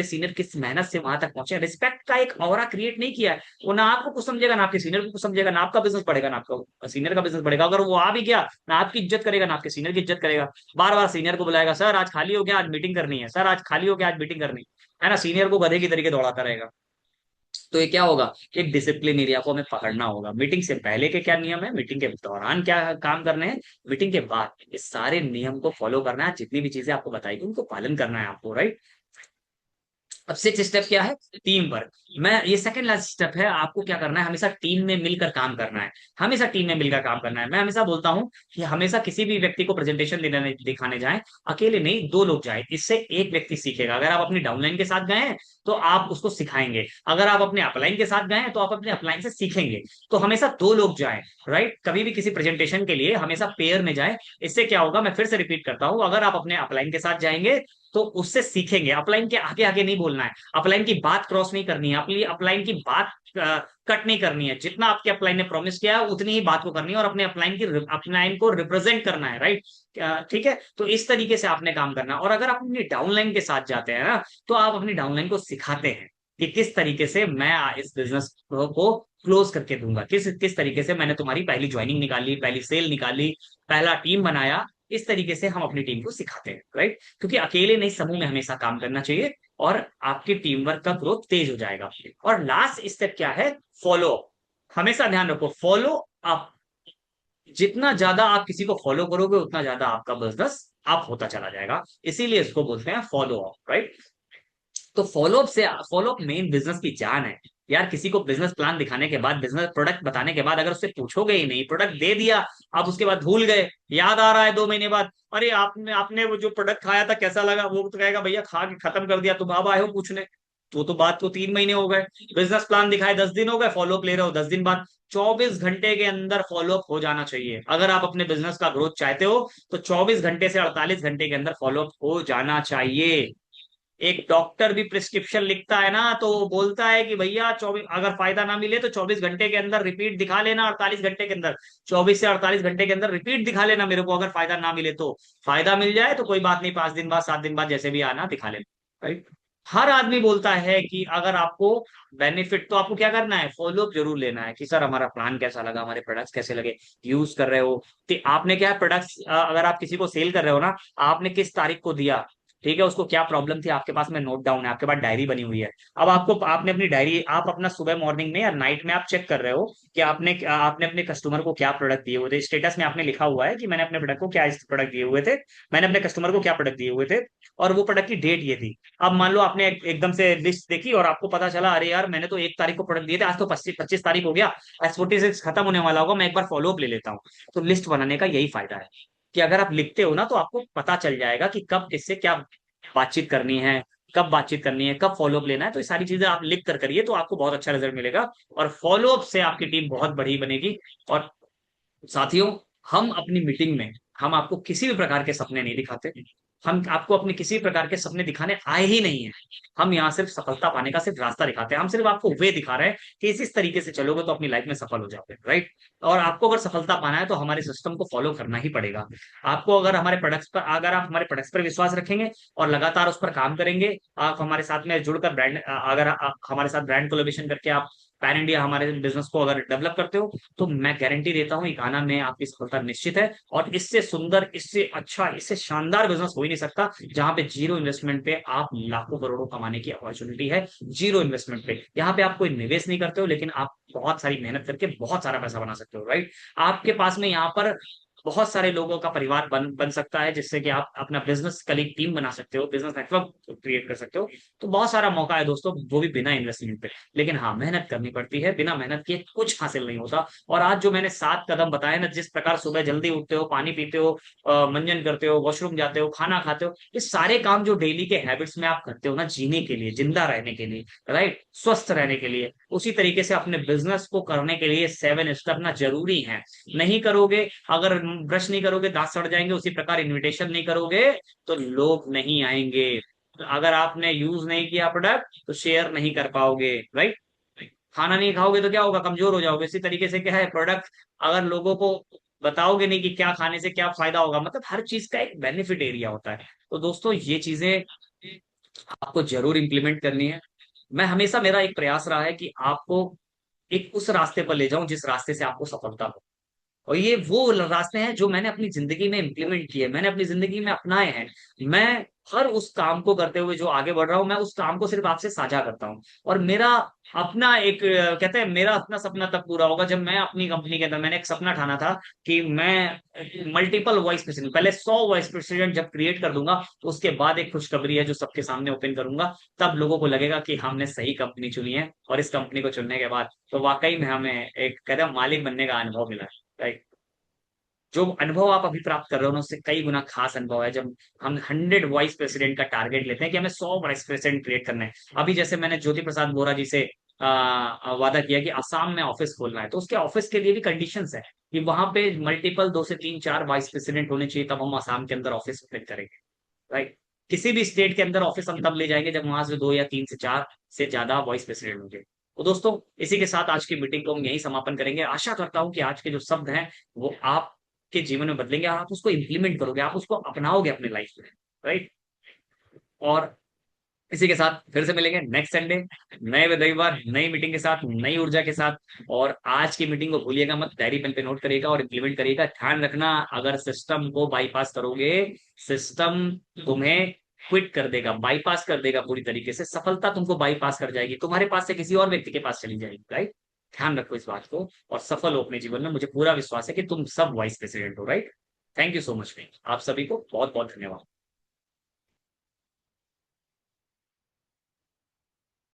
सीनियर किस मेहनत से वहां तक पहुंचे, रिस्पेक्ट का एक ऑरा क्रिएट नहीं किया है, वो ना आपको कुछ समझेगा, ना आपके सीनियर को कुछ समझेगा, ना आपका बिजनेस बढ़ेगा, ना आपका सीनियर का बिजनेस बढ़ेगा। अगर वो आ भी गया, ना आपकी इज्जत करेगा, ना आपके सीनियर की इज्जत करेगा। बार बार सीनियर को बुलाएगा, सर आज खाली हो गया, आज मीटिंग करनी है, सर आज खाली हो गया, आज मीटिंग करनी है ना, सीनियर को गधे की तरीके दौड़ाता रहेगा। तो ये क्या होगा, एक डिसिप्लिन एरिया को हमें पकड़ना होगा। मीटिंग से पहले के क्या नियम है, मीटिंग के दौरान क्या काम करने हैं, मीटिंग के बाद इस सारे नियम को फॉलो करना है। जितनी भी चीजें आपको बताई गई उनको पालन करना है आपको, राइट। अब सिक्स स्टेप क्या है, टीम वर्क। मैं ये सेकंड लास्ट स्टेप है, आपको क्या करना है, हमेशा टीम में मिलकर काम करना है। हमेशा टीम में मिलकर काम करना है। मैं हमेशा बोलता हूँ कि हमेशा किसी भी व्यक्ति को प्रेजेंटेशन देने दिखाने जाएं, अकेले नहीं, दो लोग जाएं, इससे एक व्यक्ति सीखेगा। अगर आप अपनी डाउनलाइन के साथ गए हैं तो आप उसको सिखाएंगे, अगर आप अपने अपलाइन के साथ गए हैं तो आप अपने अपलाइन से सीखेंगे। तो हमेशा दो लोग जाएं, राइट। कभी भी किसी प्रेजेंटेशन के लिए हमेशा पेयर में जाएं। इससे क्या होगा, मैं फिर से रिपीट करता हूं, अगर आप अपने अपलाइन के साथ जाएंगे तो उससे सीखेंगे। अपलाइन के आगे आगे नहीं बोलना है, अपलाइन की बात क्रॉस नहीं करनी है, अपनी अपलाइन की बात कट नहीं करनी है। जितना आपके अपलाइन ने प्रॉमिस किया है उतनी ही बात को करनी है, और अपने अपलाइन को रिप्रेजेंट करना है, राइट। ठीक है, तो इस तरीके से आपने काम करना है। और अगर आप अपनी डाउनलाइन के साथ जाते हैं ना, तो आप अपनी डाउनलाइन को सिखाते हैं कि किस तरीके से मैं इस बिजनेस को क्लोज करके दूंगा, किस किस तरीके से मैंने तुम्हारी पहली ज्वाइनिंग निकाली, पहली सेल निकाली, पहला टीम बनाया। इस तरीके से हम अपनी टीम को सिखाते हैं, राइट। क्योंकि अकेले नहीं, समूह में हमेशा काम करना चाहिए, और आपकी टीम वर्क का ग्रोथ तेज हो जाएगा। और लास्ट स्टेप क्या है, फॉलो अप। हमेशा ध्यान रखो, फॉलो अप। जितना ज्यादा आप किसी को फॉलो करोगे उतना ज्यादा आपका बिजनेस अप होता चला जाएगा। इसीलिए इसको बोलते हैं फॉलो अप, राइट। तो फॉलोअप मेन बिजनेस की जान है। यार किसी को बिजनेस प्लान दिखाने के बाद, बिजनेस प्रोडक्ट बताने के बाद, अगर उससे पूछोगे ही नहीं, प्रोडक्ट दे दिया, आप उसके बाद भूल गए, याद आ रहा है 2 महीने बाद, अरे आपने आपने वो जो प्रोडक्ट खाया था कैसा लगा, वो तो कहेगा भैया खा के खत्म कर दिया, तुम अब आए हो पूछने। तो बात को 3 महीने हो गए, बिजनेस प्लान दिखाए 10 दिन हो गए, फॉलोअप ले रहे हो 10 दिन बाद। 24 घंटे के अंदर फॉलोअप हो जाना चाहिए। अगर आप अपने बिजनेस का ग्रोथ चाहते हो तो 24 घंटे से 48 घंटे के अंदर फॉलोअप हो जाना चाहिए। एक डॉक्टर भी प्रिस्क्रिप्शन लिखता है ना, तो वो बोलता है कि भैया 24, अगर फायदा ना मिले तो 24 घंटे के अंदर रिपीट दिखा लेना, 48 घंटे के अंदर, 24 से 48 घंटे के अंदर रिपीट दिखा लेना मेरे को। अगर फायदा ना मिले तो, फायदा मिल जाए तो कोई बात नहीं, 5 दिन बाद 7 दिन बाद जैसे भी आना दिखा लेना, राइट। हर आदमी बोलता है कि अगर आपको बेनिफिट, तो आपको क्या करना है, फॉलोअप जरूर लेना है कि सर हमारा प्लान कैसा लगा, हमारे प्रोडक्ट्स कैसे लगे, यूज कर रहे हो। तो आपने क्या प्रोडक्ट्स, अगर आप किसी को सेल कर रहे हो ना, आपने किस तारीख को दिया, ठीक है, उसको क्या प्रॉब्लम थी, आपके पास में नोट डाउन है, आपके पास डायरी बनी हुई है। अब आपको, आपने अपनी डायरी, आप अपना सुबह मॉर्निंग में या नाइट में आप चेक कर रहे हो कि आपने आपने अपने कस्टमर को क्या प्रोडक्ट दिए हुए थे। स्टेटस में आपने लिखा हुआ है कि मैंने अपने प्रोडक्ट को क्या प्रोडक्ट दिए हुए थे, मैंने अपने कस्टमर को क्या प्रोडक्ट दिए हुए थे, और वो प्रोडक्ट की डेट ये थी। अब मान लो आपने एकदम से लिस्ट देखी और आपको पता चला, अरे यार मैंने तो 1 तारीख को प्रोडक्ट दिए थे, आज तो 25 तारीख हो गया, आज 46 खत्म होने वाला होगा, मैं एक बार फॉलोअप ले लेता हूँ। तो लिस्ट बनाने का यही फायदा है कि अगर आप लिखते हो ना, तो आपको पता चल जाएगा कि कब किससे क्या बातचीत करनी है, कब बातचीत करनी है, कब फॉलोअप लेना है। तो ये सारी चीजें आप लिख कर करिए तो आपको बहुत अच्छा रिजल्ट मिलेगा, और फॉलोअप से आपकी टीम बहुत बड़ी बनेगी। और साथियों, हम अपनी मीटिंग में, हम आपको किसी भी प्रकार के सपने नहीं दिखाते, हम आपको अपने किसी प्रकार के सपने दिखाने आए ही नहीं है। हम यहाँ सिर्फ सफलता पाने का सिर्फ रास्ता दिखाते हैं, हम सिर्फ आपको वे दिखा रहे हैं कि इस तरीके से चलोगे तो अपनी लाइफ में सफल हो जाओगे, राइट। और आपको अगर सफलता पाना है तो हमारे सिस्टम को फॉलो करना ही पड़ेगा। आपको अगर हमारे प्रोडक्ट्स पर, अगर आप हमारे प्रोडक्ट्स पर विश्वास रखेंगे और लगातार उस पर काम करेंगे, आप हमारे साथ में जुड़कर ब्रांड, अगर आप हमारे साथ ब्रांड कोलेबोरेशन करके आप पैन इंडिया हमारे बिजनेस को अगर डेवलप करते हो, तो मैं गारंटी देता हूँ इकाना में आपकी सफलता निश्चित है। और इससे सुंदर, इससे अच्छा, इससे शानदार बिजनेस हो ही नहीं सकता, जहां पे जीरो इन्वेस्टमेंट पे आप लाखों करोड़ों कमाने की अपॉर्चुनिटी है। जीरो इन्वेस्टमेंट पे, यहाँ पे आप कोई निवेश नहीं करते हो, लेकिन आप बहुत सारी मेहनत करके बहुत सारा पैसा बना सकते हो, राइट। आपके पास में यहाँ पर बहुत सारे लोगों का परिवार बन बन सकता है, जिससे कि आप अपना बिजनेस कलीग टीम बना सकते हो, बिजनेस नेटवर्क क्रिएट कर सकते हो। तो बहुत सारा मौका है दोस्तों, वो भी बिना इन्वेस्टमेंट पे। लेकिन हाँ, मेहनत करनी पड़ती है, बिना मेहनत किए कुछ हासिल नहीं होता। और आज जो मैंने 7 कदम बताए ना, जिस प्रकार सुबह जल्दी उठते हो, पानी पीते हो, मंजन करते हो, वॉशरूम जाते हो, खाना खाते हो, ये सारे काम जो डेली के हैबिट्स में आप करते हो ना, जीने के लिए, जिंदा रहने के लिए, राइट, स्वस्थ रहने के लिए, उसी तरीके से अपने बिजनेस को करने के लिए 7 स्टेप ना जरूरी है। नहीं करोगे, अगर ब्रश नहीं करोगे दांत सड़ जाएंगे, उसी प्रकार इनविटेशन नहीं करोगे तो लोग नहीं आएंगे। अगर आपने यूज नहीं किया प्रोडक्ट तो शेयर नहीं कर पाओगे, राइट। खाना नहीं खाओगे तो क्या होगा, कमजोर हो जाओगे। इसी तरीके से क्या है, प्रोडक्ट अगर लोगों को बताओगे नहीं कि क्या खाने से क्या फायदा होगा, मतलब हर चीज का एक बेनिफिट एरिया होता है। तो दोस्तों, ये चीजें आपको जरूर इंप्लीमेंट करनी है। मैं हमेशा, मेरा एक प्रयास रहा है कि आपको एक उस रास्ते पर ले जाऊं जिस रास्ते से आपको सफलता हो। और ये वो रास्ते हैं जो मैंने अपनी जिंदगी में इम्प्लीमेंट किए, मैंने अपनी जिंदगी में अपनाए हैं। मैं हर उस काम को करते हुए जो आगे बढ़ रहा हूँ, मैं उस काम को सिर्फ आपसे साझा करता हूँ। और मेरा अपना एक कहते हैं मेरा अपना सपना तब पूरा होगा जब मैं अपनी कंपनी के अंदर, मैंने एक सपना ठाना था कि मैं मल्टीपल वाइस प्रेसिडेंट, पहले 100 वाइस प्रेसिडेंट जब क्रिएट कर दूंगा, तो उसके बाद एक खुशखबरी है जो सबके सामने ओपन करूंगा। तब लोगों को लगेगा कि हमने सही कंपनी चुनी है, और इस कंपनी को चुनने के बाद तो वाकई में हमें एक कहते हैं मालिक बनने का अनुभव मिला है। राइट। जो अनुभव आप अभी प्राप्त कर रहे हो ना, उससे कई गुना खास अनुभव है जब हम 100 वाइस प्रेसिडेंट का टारगेट लेते हैं कि हमें 100 वाइस प्रेसिडेंट क्रिएट करना है। अभी जैसे मैंने ज्योति प्रसाद बोरा जी से वादा किया कि असम में ऑफिस खोलना है, तो उसके ऑफिस के लिए भी कंडीशंस है कि वहां पे मल्टीपल 2 से 3 4 वाइस प्रेसिडेंट होने चाहिए, तब हम असम के अंदर ऑफिस ओपन करेंगे। राइट। किसी भी स्टेट के अंदर ऑफिस हम तब ले जाएंगे जब वहां से 2 या 3 से 4 से ज्यादा वॉइस प्रेसिडेंट होंगे। तो दोस्तों, इसी के साथ आज की मीटिंग को हम यही समापन करेंगे। आशा करता हूं कि आज के जो शब्द हैं वो आपके जीवन में बदलेंगे, और आप उसको इम्प्लीमेंट करोगे, आप उसको अपनाओगे अपने लाइफ में। राइट। और इसी के साथ फिर से मिलेंगे नेक्स्ट संडे, नए रविवार, नई मीटिंग के साथ, नई ऊर्जा के साथ। और आज की मीटिंग को भूलिएगा मत, डायरी पेन पे नोट करिएगा और इम्प्लीमेंट करिएगा। ध्यान रखना, अगर सिस्टम को बाईपास करोगे, सिस्टम तुम्हें क्विट कर देगा, बाईपास कर देगा पूरी तरीके से। सफलता तुमको बाईपास कर जाएगी, तुम्हारे पास से किसी और व्यक्ति के पास चली जाएगी। राइट। ध्यान रखो इस बात को, और सफल हो अपने जीवन में। मुझे पूरा विश्वास है कि तुम सब वाइस प्रेसिडेंट हो। Right. Thank you so much. आप सभी को बहुत बहुत धन्यवाद।